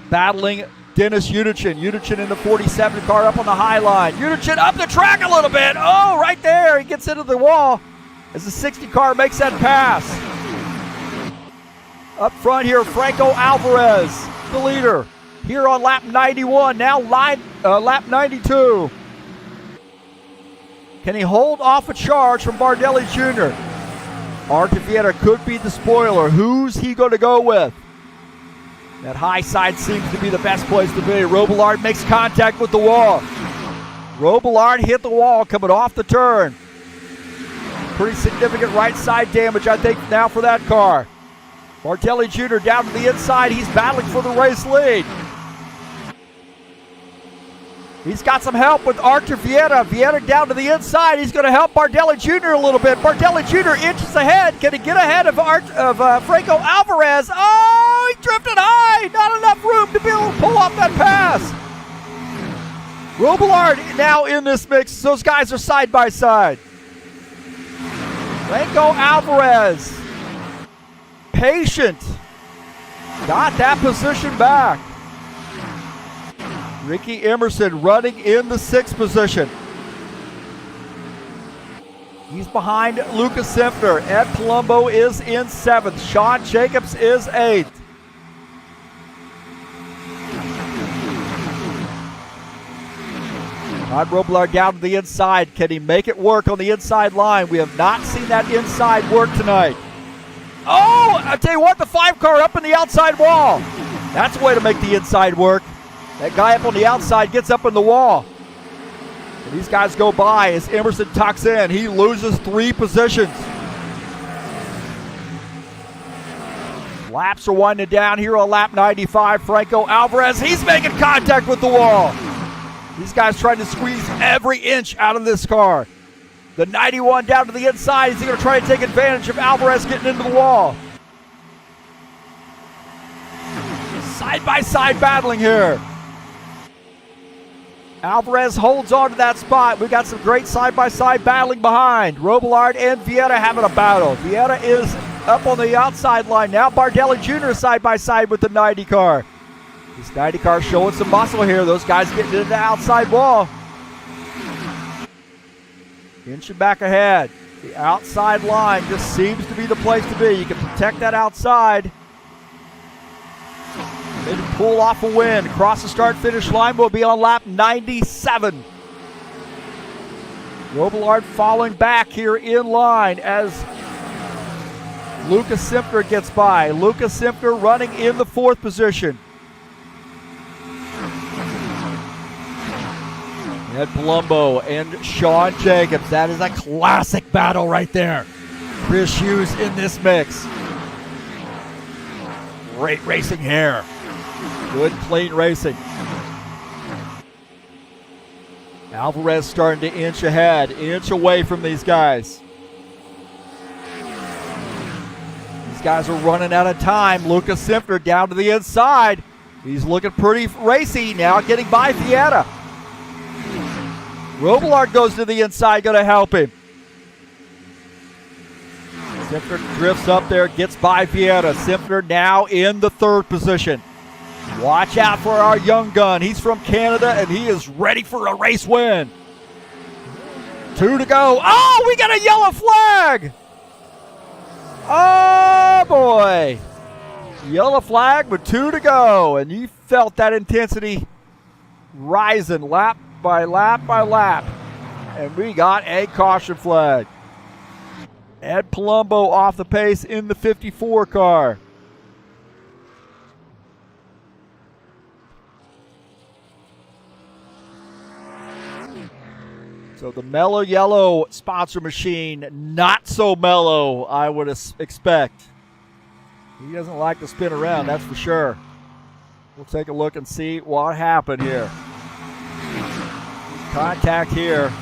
battling Dennis Udichin. Udichin in the 47 car up on the high line. Udichin up the track a little bit. Oh, right there. He gets into the wall as the 60 car makes that pass. Up front here, Franco Alvarez, the leader. Here on lap 91, now lap 92. Can he hold off a charge from Bardelli Jr.? Artevieta could be the spoiler. Who's he going to go with? That high side seems to be the best place to be. Robillard makes contact with the wall. Robillard hit the wall coming off the turn. Pretty significant right side damage, I think, now for that car. Bardelli Jr. down to the inside. He's battling for the race lead. He's got some help with Artur Vieta. Vieta down to the inside. He's going to help Bardelli Jr. a little bit. Bardelli Jr. inches ahead. Can he get ahead of Franco Alvarez? Oh, he drifted high. Not enough room to be able to pull off that pass. Robillard now in this mix. Those guys are side by side. Franco Alvarez, patient, got that position back. Ricky Emerson running in the 6th position. He's behind Lucas Simpner. Ed Palumbo is in 7th. Sean Jacobs is 8th. Todd Robillard down to the inside. Can he make it work on the inside line? We have not seen that inside work tonight. Oh, I tell you what, the 5 car up in the outside wall. That's a way to make the inside work. That guy up on the outside gets up in the wall. And these guys go by as Emerson tucks in. He loses 3 positions. Laps are winding down here on lap 95. Franco Alvarez, he's making contact with the wall. These guys trying to squeeze every inch out of this car. The 91 down to the inside. Is he going to try to take advantage of Alvarez getting into the wall? Side-by-side battling here. Alvarez holds on to that spot. We got some great side-by-side battling behind. Robillard and Vieta having a battle. Vieta is up on the outside line. Now Bardelli Jr. side-by-side with the 90 car. This 90 car showing some muscle here. Those guys getting into the outside wall. Inching back ahead. The outside line just seems to be the place to be. You can protect that outside. Maybe pull off a win. Across the start-finish line will be on lap 97. Robillard falling back here in line as Lucas Simpner gets by. Lucas Simpner running in the 4th position. Ed Palumbo and Sean Jacobs. That is a classic battle right there. Chris Hughes in this mix. Great racing here. Good clean racing. Alvarez starting to inch ahead, inch away from these guys. These guys are running out of time. Lucas Simpner down to the inside. He's looking pretty racy now, getting by Vieta. Robillard goes to the inside, going to help him. Simpner drifts up there, gets by Vieta. Simpner now in the 3rd position. Watch out for our young gun. He's from Canada, and he is ready for a race win. 2 to go. Oh, we got a yellow flag. Oh, boy. Yellow flag with 2 to go, and you felt that intensity rising lap by lap by lap. And we got a caution flag. Ed Palumbo off the pace in the 54 car. So the mellow yellow sponsor machine, not so mellow, I would expect. He doesn't like to spin around, that's for sure. We'll take a look and see what happened here. Contact here.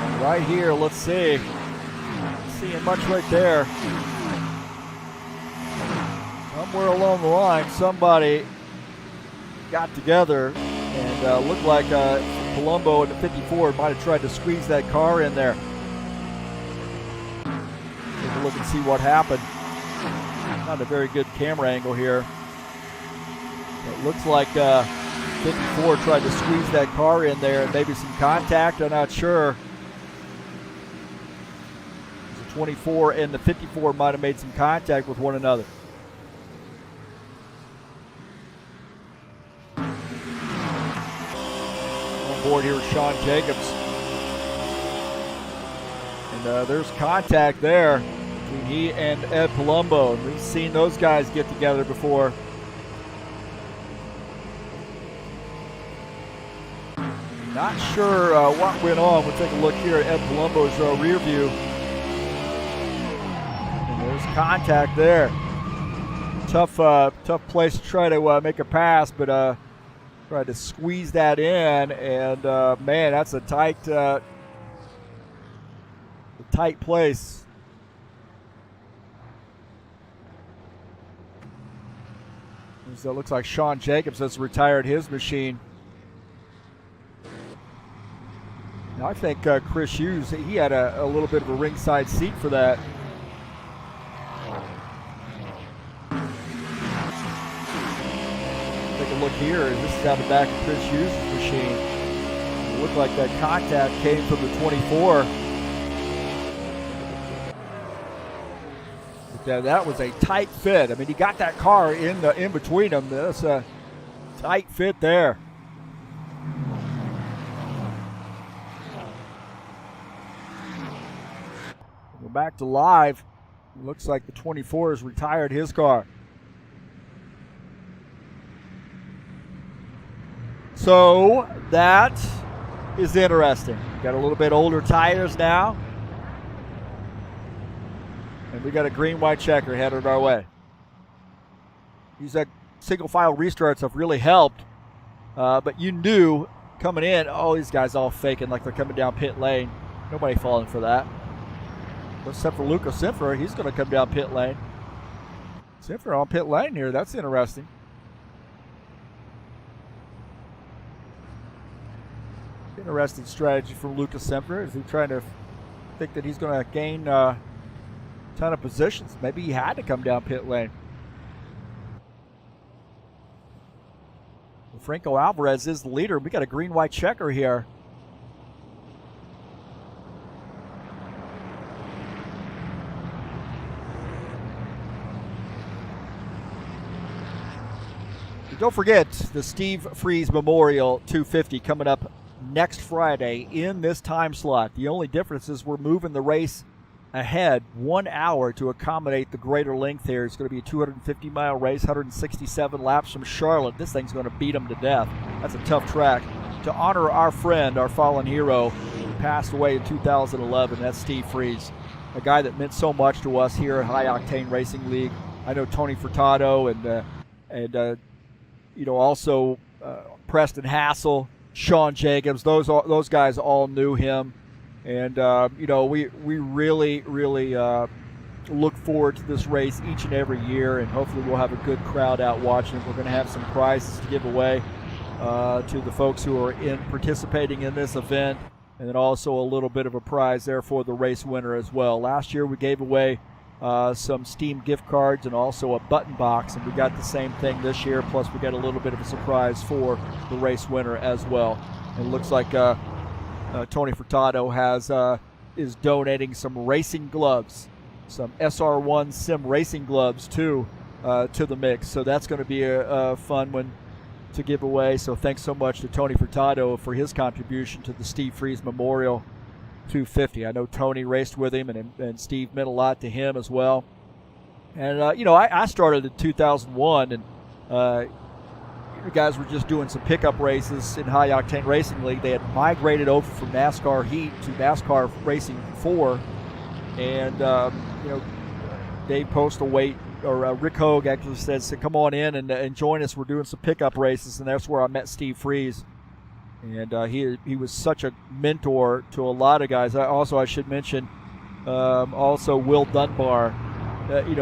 And right here, let's see. Not seeing much right there. Somewhere along the line, somebody got together and looked like Palumbo in the 54 might have tried to squeeze that car in there. Take a look and see what happened. Not a very good camera angle here. It looks like 54 tried to squeeze that car in there and maybe some contact, I'm not sure. The 24 and the 54 might have made some contact with one another. On board here is Sean Jacobs. And there's contact there between he and Ed Palumbo. We've seen those guys get together before. Not sure what went on. We'll take a look here at Ed Palumbo's rear view. And there's contact there. Tough place to try to make a pass, but tried to squeeze that in, and man, that's a tight place. So it looks like Sean Jacobs has retired his machine. Now I think Chris Hughes, he had a little bit of a ringside seat for that. Take a look here. This is out the back of Chris Hughes' machine. It looked like that contact came from the 24. But that was a tight fit. I mean, he got that car in between them. That's a tight fit there. Go back to live. Looks like the 24 has retired his car. So that is interesting. Got a little bit older tires now. And we got a green-white checker headed our way. These single file restarts have really helped. But you knew coming in, oh, these guys all faking like they're coming down pit lane. Nobody falling for that. Except for Luca Sinfer, he's going to come down pit lane. Sinfer on pit lane here, that's interesting. Interesting strategy from Luca Sinfer. Is he trying to think that he's going to gain a ton of positions? Maybe he had to come down pit lane. Well, Franco Alvarez is the leader. We got a green-white checker here. Don't forget the Steve Freeze Memorial 250 coming up next Friday in this time slot. The only difference is we're moving the race ahead 1 hour to accommodate the greater length here. It's going to be a 250-mile race, 167 laps from Charlotte. This thing's going to beat them to death. That's a tough track. To honor our friend, our fallen hero, who passed away in 2011, that's Steve Freeze, a guy that meant so much to us here at High Octane Racing League. I know Tony Furtado and also Preston Hassel, Sean Jacobs, those guys all knew him. And, we really look forward to this race each and every year, and hopefully we'll have a good crowd out watching it. We're going to have some prizes to give away to the folks who are participating in this event, and then also a little bit of a prize there for the race winner as well. Last year we gave away some Steam gift cards and also a button box, and we got the same thing this year, plus we got a little bit of a surprise for the race winner as well. And it looks like Tony Furtado is donating some racing gloves, some SR1 Sim racing gloves too, to the mix. So that's going to be a fun one to give away. So thanks so much to Tony Furtado for his contribution to the Steve Freeze Memorial 250. I know Tony raced with him, and Steve meant a lot to him as well. And, I started in 2001, and you guys were just doing some pickup races in High Octane Racing League. They had migrated over from NASCAR Heat to NASCAR Racing 4. And, Dave Postlethwaite, or Rick Hogue actually said, come on in and join us. We're doing some pickup races, and that's where I met Steve Freeze. And he was such a mentor to a lot of guys. I should mention also Will Dunbar. He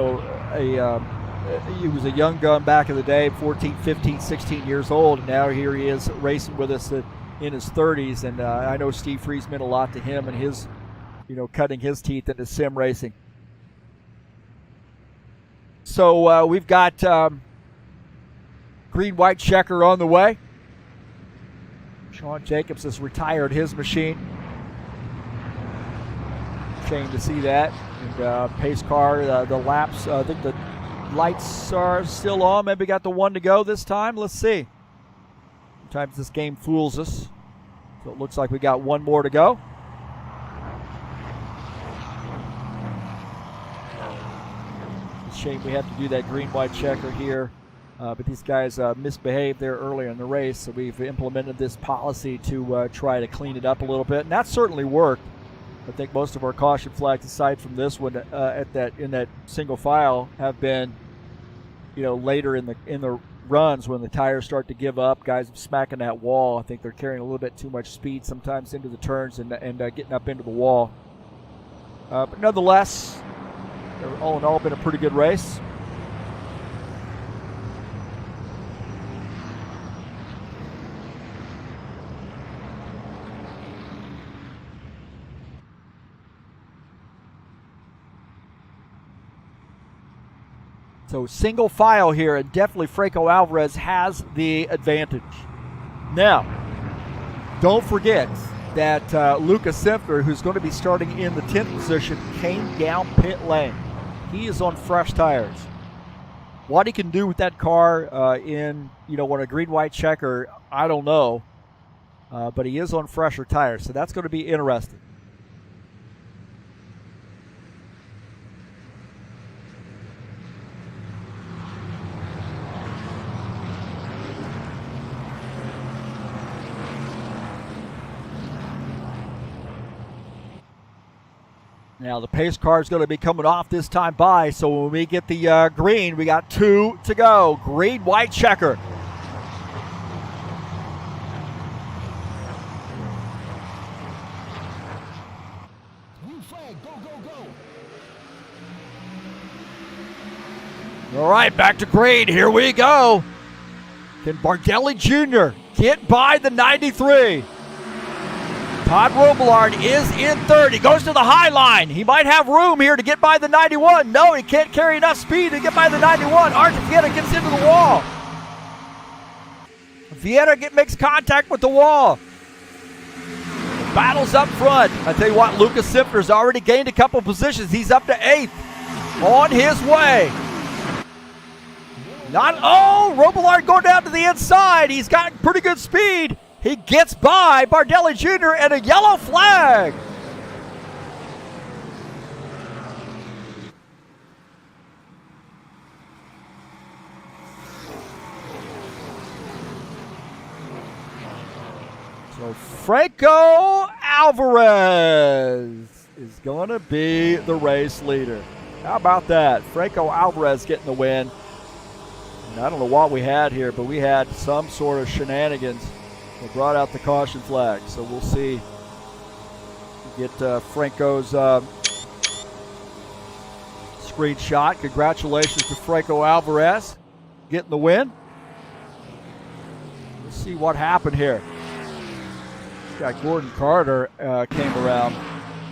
was a young gun back in the day, 14, 15, 16 years old. And now here he is racing with us in his 30s. And I know Steve Freeze meant a lot to him and his, cutting his teeth into sim racing. So we've got green-white checker on the way. Sean Jacobs has retired his machine. Shame to see that. And pace car, the laps, I think the lights are still on. Maybe got the one to go this time. Let's see. Sometimes this game fools us. So it looks like we got one more to go. It's a shame we have to do that green-white checker here. But these guys misbehaved there earlier in the race, so we've implemented this policy to try to clean it up a little bit, and that certainly worked. I think most of our caution flags, aside from this one, in that single file, have been, later in the runs when the tires start to give up. Guys smacking that wall. I think they're carrying a little bit too much speed sometimes into the turns and getting up into the wall. But nonetheless, all in all, been a pretty good race. So single file here, and definitely Franco Alvarez has the advantage. Now, don't forget that Lucas Simpler, who's going to be starting in the 10th position, came down pit lane. He is on fresh tires. What he can do with that car on a green-white checker, I don't know. But he is on fresher tires, so that's going to be interesting. Now the pace car is going to be coming off this time by, so when we get the green, we got 2 to go. Green, white checker. Green flag, go, go, go. All right, back to green. Here we go. Can Bardelli Jr. get by the 93? Todd Robillard is in third. He goes to the high line. He might have room here to get by the 91. No, he can't carry enough speed to get by the 91. Archie Vieta gets into the wall. Vieta makes contact with the wall. Battles up front. I tell you what, Lucas Simpler's already gained a couple positions. He's up to 8th. On his way. Robillard going down to the inside. He's got pretty good speed. He gets by Bardelli Jr. and a yellow flag. So Franco Alvarez is going to be the race leader. How about that? Franco Alvarez getting the win. And I don't know what we had here, but we had some sort of shenanigans. They brought out the caution flag, so we'll see. Get Franco's screenshot. Congratulations to Franco Alvarez getting the win. Let's see what happened here. This guy Gordon Carter came around.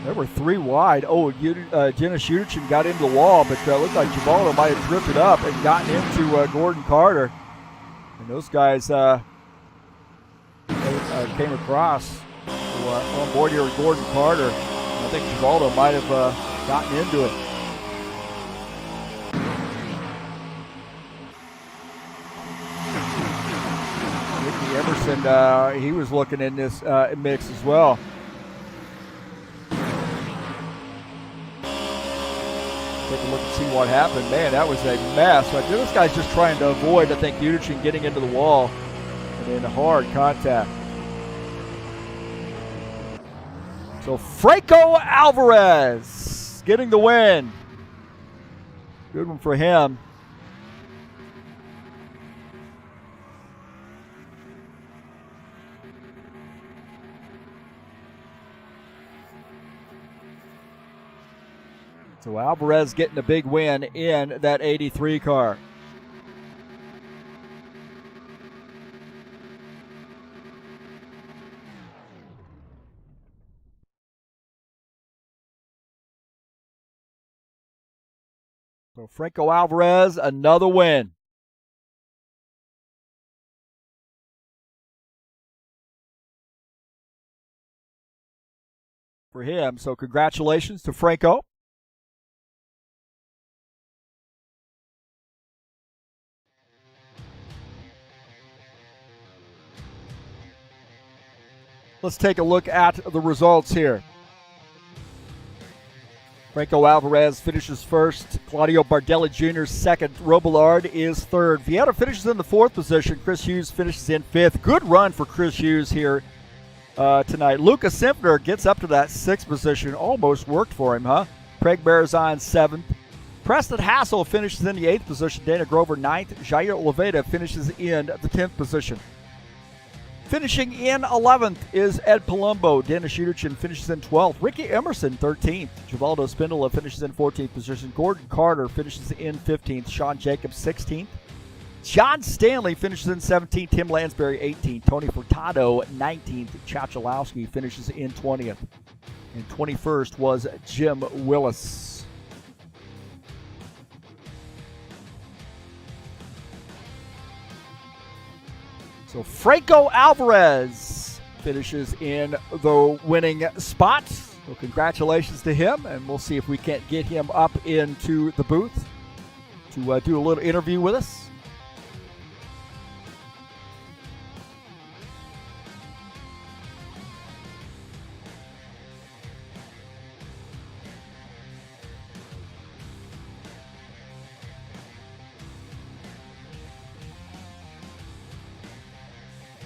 There were 3 wide. Dennis Uderchin got into the wall, but it looked like Givaldo might have drifted up and gotten into Gordon Carter. And those guys came across on board here with Gordon Carter. I think Givaldo might have gotten into it. Ricky Emerson, he was looking in this mix as well. Take a look and see what happened. Man, that was a mess. Right there, this guy's just trying to avoid, I think, Udichin getting into the wall and in hard contact. So Franco Alvarez getting the win. Good one for him. So Alvarez getting a big win in that 83 car. So Franco Alvarez, another win. For him, so congratulations to Franco. Let's take a look at the results here. Franco Alvarez finishes first. Claudio Bardelli Jr. second. Robillard is third. Vieira finishes in the fourth position. Chris Hughes finishes in fifth. Good run for Chris Hughes here tonight. Lucas Simpner gets up to that sixth position. Almost worked for him, huh? Craig Barazan seventh. Preston Hassel finishes in the eighth position. Dana Grover ninth. Jair Oliveira finishes in the 10th position. Finishing in 11th is Ed Palumbo. Dennis Udichin finishes in 12th. Ricky Emerson, 13th. Givaldo Spindola finishes in 14th position. Gordon Carter finishes in 15th. Sean Jacobs, 16th. John Stanley finishes in 17th. Tim Lansbury, 18th. Tony Furtado, 19th. Chachalowski finishes in 20th. And 21st was Jim Willis. So Franco Alvarez finishes in the winning spot. So congratulations to him, and we'll see if we can't get him up into the booth to do a little interview with us.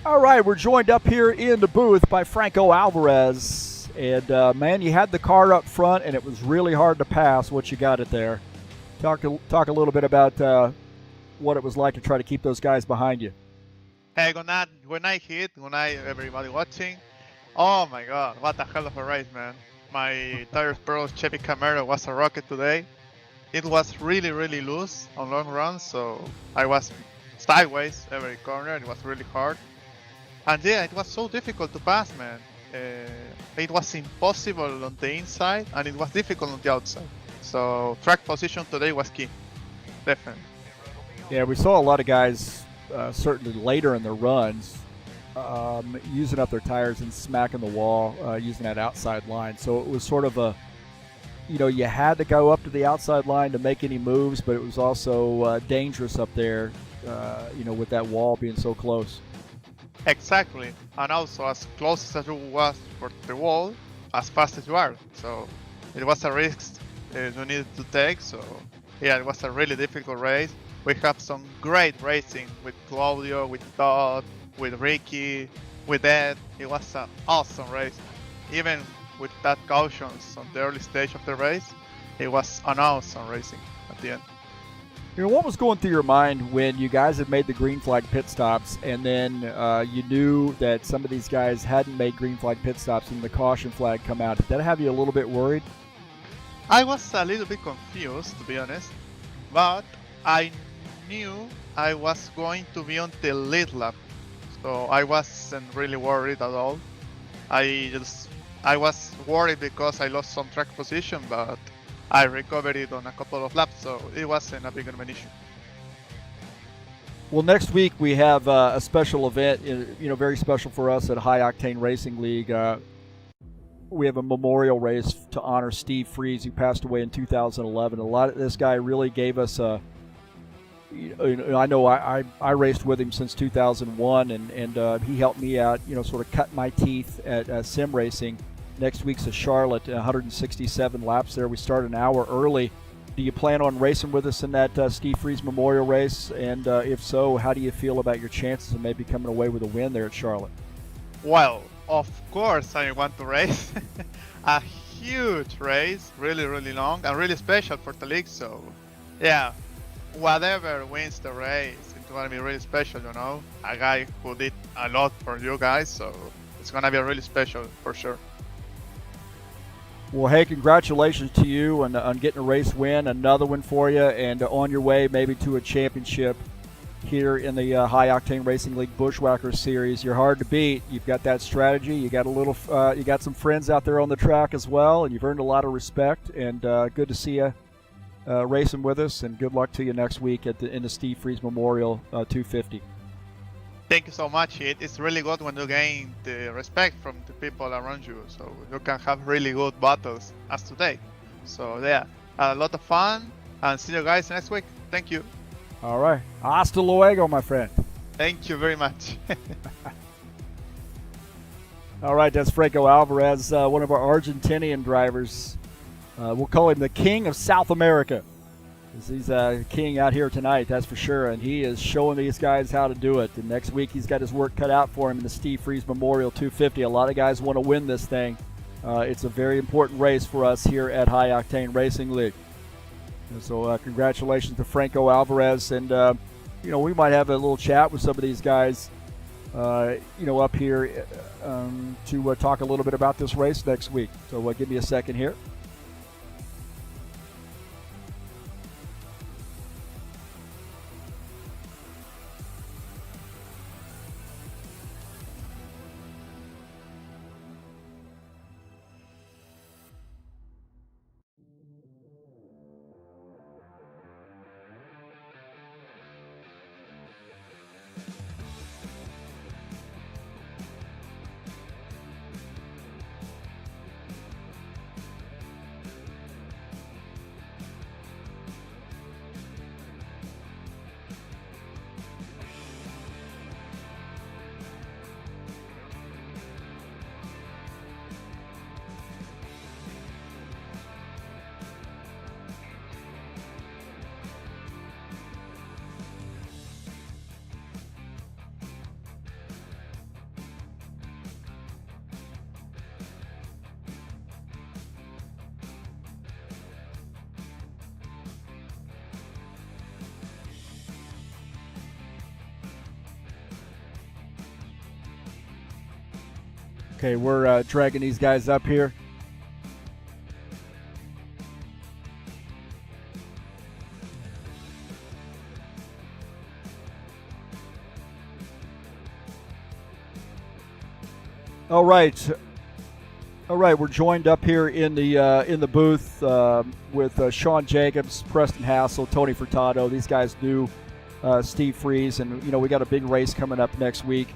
All right, we're joined up here in the booth by Franco Alvarez. And, man, you had the car up front, and it was really hard to pass once you got it there. Talk a little bit about what it was like to try to keep those guys behind you. Hey, good night, Heath. Good night, everybody watching. Oh, my God. What a hell of a race, man. My Tires Pro Chevy Camaro was a rocket today. It was really, really loose on long runs, so I was sideways every corner. It was really hard. And yeah, it was so difficult to pass, man. It was impossible on the inside, and it was difficult on the outside. So track position today was key, definitely. Yeah, we saw a lot of guys, certainly later in their runs, using up their tires and smacking the wall, using that outside line. So it was sort of a, you had to go up to the outside line to make any moves, but it was also dangerous up there, with that wall being so close. Exactly, and also as close as you was for the wall, as fast as you are. So it was a risk you needed to take. So yeah, it was a really difficult race. We have some great racing with Claudio, with Todd, with Ricky, with Ed. It was an awesome race. Even with that cautions on the early stage of the race, it was an awesome racing at the end. What was going through your mind when you guys had made the green flag pit stops, and then you knew that some of these guys hadn't made green flag pit stops and the caution flag come out? Did that have you a little bit worried? I was a little bit confused, to be honest, but I knew I was going to be on the lead lap, so I wasn't really worried at all. I was worried because I lost some track position, but I recovered it on a couple of laps, so it wasn't a big of an issue. Well, next week we have a special event, very special for us at High Octane Racing League. We have a memorial race to honor Steve Freeze, who passed away in 2011. This guy really gave us a. I know I raced with him since 2001, and he helped me out. Sort of cut my teeth at sim racing. Next week's a Charlotte, 167 laps there. We start an hour early. do you plan on racing with us in that Steve Freeze Memorial race? And if so, how do you feel about your chances of maybe coming away with a win there at Charlotte? Well, of course I want to race. A huge race, really, really long and really special for the league. So, yeah, whatever wins the race, it's gonna be really special. You know, a guy who did a lot for you guys, so it's gonna be really special for sure. Well, hey, congratulations to you on getting a race win, another one for you, and on your way maybe to a championship here in the High Octane Racing League Bushwackers Series. You're hard to beat. You've got that strategy. You got you got some friends out there on the track as well, and you've earned a lot of respect. And good to see you racing with us. And good luck to you next week in the Steve Freeze Memorial 250. Thank you so much, Heath. It's really good when you gain the respect from the people around you, so you can have really good battles as today. So yeah, a lot of fun, and see you guys next week. Thank you. All right. Hasta luego, my friend. Thank you very much. All right, that's Franco Alvarez, one of our Argentinian drivers. We'll call him the King of South America. He's a king out here tonight, that's for sure, and he is showing these guys how to do it. And next week he's got his work cut out for him in the Steve Freeze Memorial 250. A lot of guys want to win this thing. It's a very important race for us here at High Octane Racing League. And so congratulations to Franco Alvarez, and we might have a little chat with some of these guys, up here to talk a little bit about this race next week. So give me a second here. Okay, we're dragging these guys up here. All right, we're joined up here in the booth with Sean Jacobs, Preston Hassel, Tony Furtado. These guys knew Steve Freeze, and we got a big race coming up next week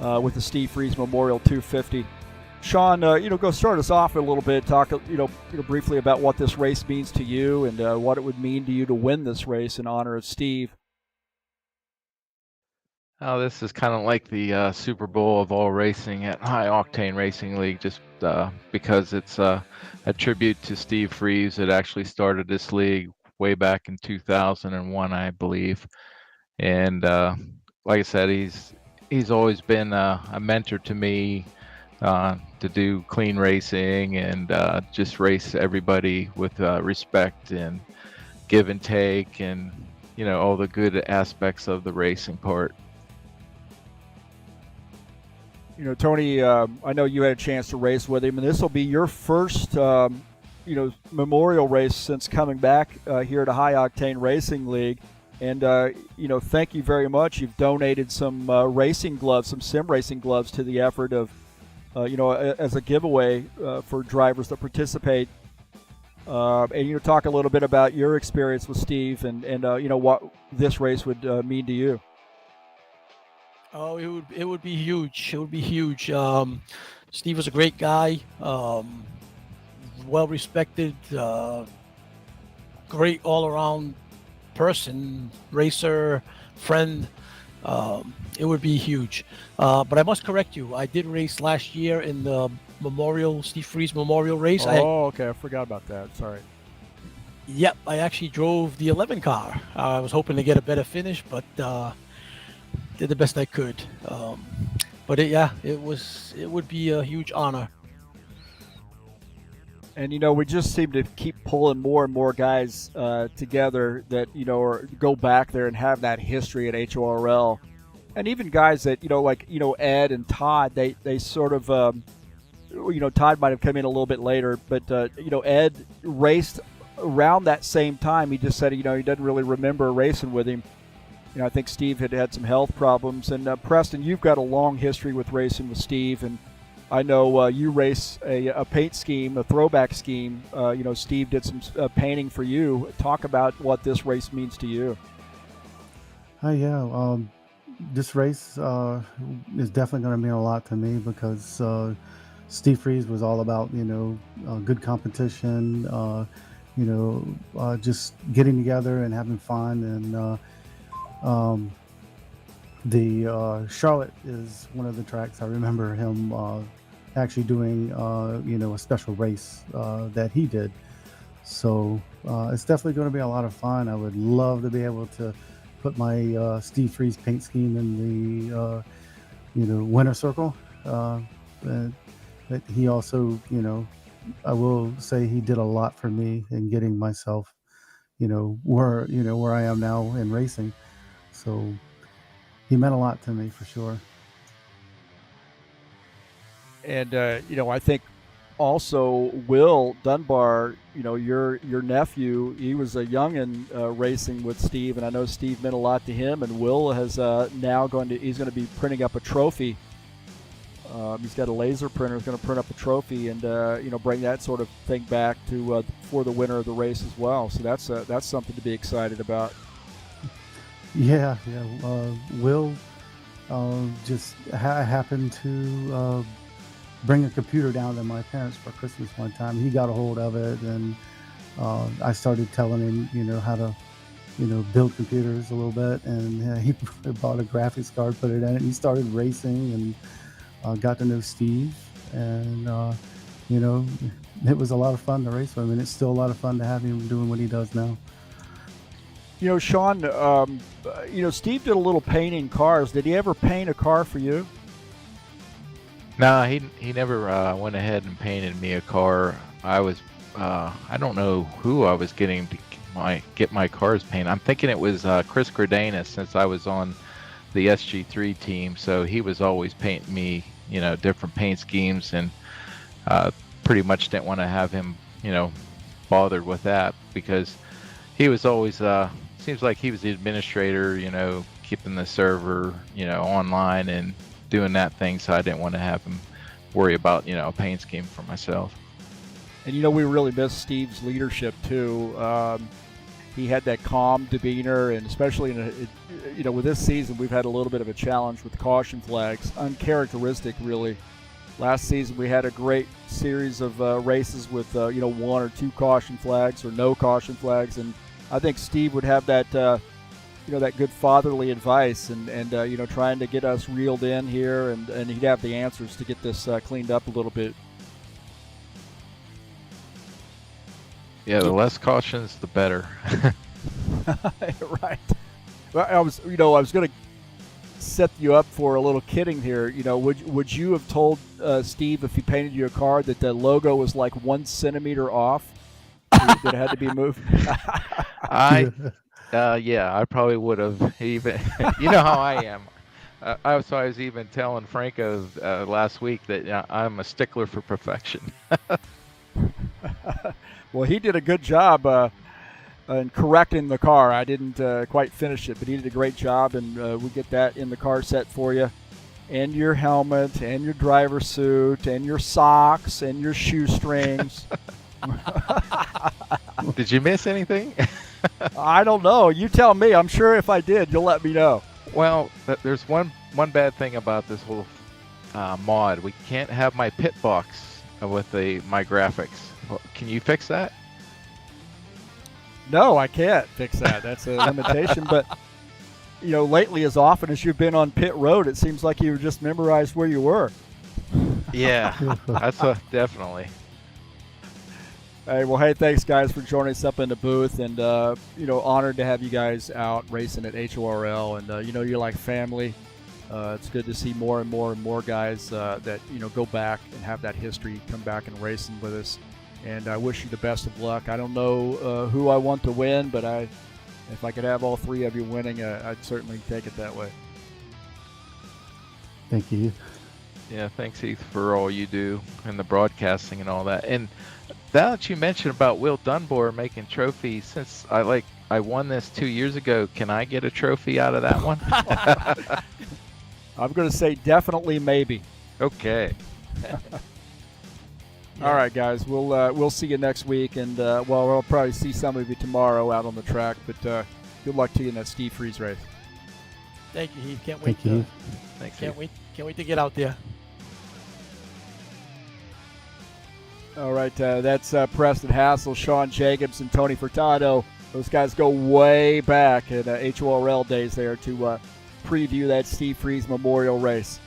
with the Steve Freeze Memorial 250. Sean, go start us off a little bit. Talk, briefly about what this race means to you and what it would mean to you to win this race in honor of Steve. Oh, this is kind of like the Super Bowl of all racing at High Octane Racing League, just because it's a tribute to Steve Freeze. It actually started this league way back in 2001, I believe. And like I said, he's always been a mentor to me to do clean racing and just race everybody with respect and give and take, and all the good aspects of the racing part. Tony, I know you had a chance to race with him, and this will be your first, memorial race since coming back here at a High Octane Racing League. And, thank you very much. You've donated some racing gloves, some sim racing gloves to the effort of, as a giveaway for drivers that participate. And, talk a little bit about your experience with Steve and what this race would mean to you. Oh, it would be huge. It would be huge. Steve was a great guy, well respected, great all around person, racer, friend. It would be huge. But I must correct you. I did race last year in the Steve Freeze Memorial race. Okay. I forgot about that. Sorry. Yep, I actually drove the 11 car. I was hoping to get a better finish, but did the best I could. But it would be a huge honor. And we just seem to keep pulling more and more guys together that or go back there and have that history at HORL, and even guys that like Ed and Todd. They sort of Todd might have come in a little bit later, but Ed raced around that same time. He just said he doesn't really remember racing with him. I think Steve had some health problems, and Preston, you've got a long history with racing with Steve, and I know you race a paint scheme, a throwback scheme. Steve did some painting for you. Talk about what this race means to you. This race is definitely going to mean a lot to me because Steve Freeze was all about good competition, just getting together and having fun. And the Charlotte is one of the tracks I remember him actually doing a special race that he did. So it's definitely going to be a lot of fun. I would love to be able to put my Steve Freeze paint scheme in the winner circle. But he also, I will say he did a lot for me in getting myself where I am now in racing. So he meant a lot to me for sure. And I think also Will Dunbar, your nephew, he was a youngin racing with Steve, and I know Steve meant a lot to him. And Will has now he's going to be printing up a trophy. He's got a laser printer. He's going to print up a trophy and bring that sort of thing back to for the winner of the race as well. So that's something to be excited about. Yeah. Will just happened to bring a computer down to my parents for Christmas one time. He got a hold of it, and I started telling him, how to, build computers a little bit. And he bought a graphics card, put it in it. He started racing and got to know Steve. And, it was a lot of fun to race with him, and it's still a lot of fun to have him doing what he does now. Sean, Steve did a little painting cars. Did he ever paint a car for you? No, he never went ahead and painted me a car. I was I don't know who I was getting to get my cars painted. I'm thinking it was Chris Cardenas, since I was on the SG3 team. So he was always painting me, different paint schemes, and pretty much didn't want to have him, bothered with that, because he was always seems like he was the administrator, keeping the server, online and doing that thing. So I didn't want to have him worry about, a paint scheme for myself. And we really miss Steve's leadership too. He had that calm demeanor, and especially with this season, we've had a little bit of a challenge with caution flags, uncharacteristic really. Last season we had a great series of races with one or two caution flags or no caution flags, and I think Steve would have that that good fatherly advice and trying to get us reeled in here, and he'd have the answers to get this cleaned up a little bit. Yeah, the less cautions, the better. Right. Well, I was going to set you up for a little kidding here. Would you have told Steve, if he painted you a car, that the logo was like 1 centimeter off, that it had to be moved? Yeah, I probably would have even. You know how I am. I was even telling Franco last week that I'm a stickler for perfection. Well, he did a good job in correcting the car. I didn't quite finish it, but he did a great job, and we get that in the car set for you. And your helmet, and your driver suit, and your socks, and your shoestrings. Did you miss anything? I don't know. You tell me. I'm sure if I did, you'll let me know. Well, there's one bad thing about this whole mod. We can't have my pit box with my graphics. Can you fix that? No, I can't fix that. That's a limitation. But lately, as often as you've been on pit road, it seems like you just memorized where you were. Yeah, that's definitely. Hey, well, hey, thanks, guys, for joining us up in the booth. And, honored to have you guys out racing at HORL. And, you're like family. It's good to see more and more guys that, go back and have that history come back and racing with us. And I wish you the best of luck. I don't know who I want to win, but if I could have all three of you winning, I'd certainly take it that way. Thank you. Yeah, thanks, Heath, for all you do and the broadcasting and all that. And now that you mentioned about Will Dunbar making trophies, since I won this 2 years ago, can I get a trophy out of that one? I'm going to say definitely maybe. Okay. All right, guys. We'll see you next week, and we'll probably see some of you tomorrow out on the track. But good luck to you in that Steve Freeze race. Thank you, Heath. Can't wait. Thank you. Thanks, Can't Heath. wait to get out there. All right, that's Preston Hassel, Sean Jacobs, and Tony Furtado. Those guys go way back at HORL days there to preview that Steve Freeze Memorial race.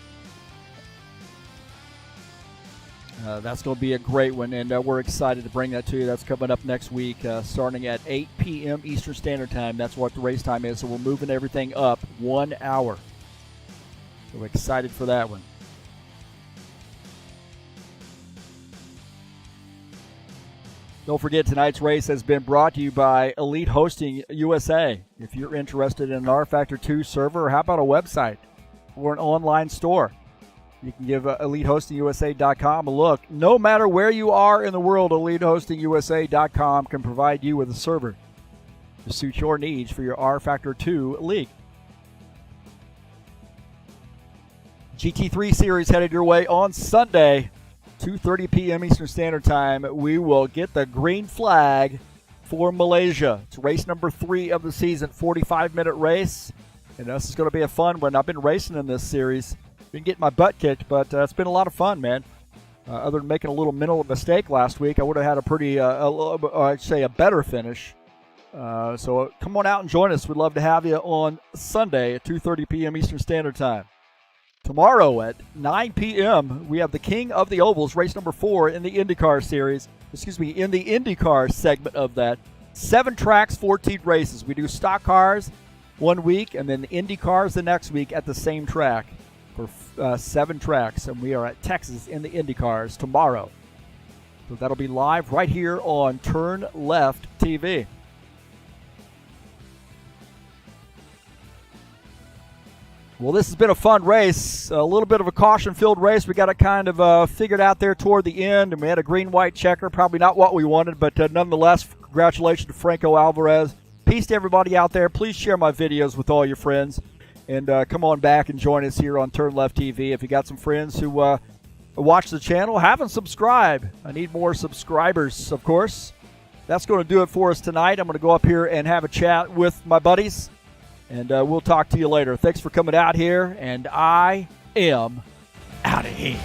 That's going to be a great one, and we're excited to bring that to you. That's coming up next week, starting at 8 p.m. Eastern Standard Time. That's what the race time is, so we're moving everything up 1 hour. So we're excited for that one. Don't forget, tonight's race has been brought to you by Elite Hosting USA. If you're interested in an rFactor 2 server, how about a website or an online store? You can give EliteHostingUSA.com a look. No matter where you are in the world, EliteHostingUSA.com can provide you with a server to suit your needs for your rFactor 2 league. GT3 Series headed your way on Sunday. 2:30 p.m. Eastern Standard Time, we will get the green flag for Malaysia. It's race number 3 of the season, 45-minute race. And this is going to be a fun one. I've been racing in this series. Been getting my butt kicked, but it's been a lot of fun, man. Other than making a little mental mistake last week, I would have had a pretty, I'd say a better finish. So come on out and join us. We'd love to have you on Sunday at 2:30 p.m. Eastern Standard Time. Tomorrow at 9 p.m., we have the King of the Ovals, race number 4 in the IndyCar series. In the IndyCar segment of that. 7 tracks, 14 races. We do stock cars 1 week, and then the IndyCars the next week at the same track for 7 tracks. And we are at Texas in the IndyCars tomorrow. So that'll be live right here on TurnLeftTV. Well, this has been a fun race, a little bit of a caution-filled race. We got it kind of figured out there toward the end, and we had a green-white checker, probably not what we wanted, but nonetheless, congratulations to Franco Alvarez. Peace to everybody out there. Please share my videos with all your friends, and come on back and join us here on TurnLeftTV. If you got some friends who watch the channel, have them subscribe. I need more subscribers, of course. That's going to do it for us tonight. I'm going to go up here and have a chat with my buddies. And we'll talk to you later. Thanks for coming out here, and I am out of here.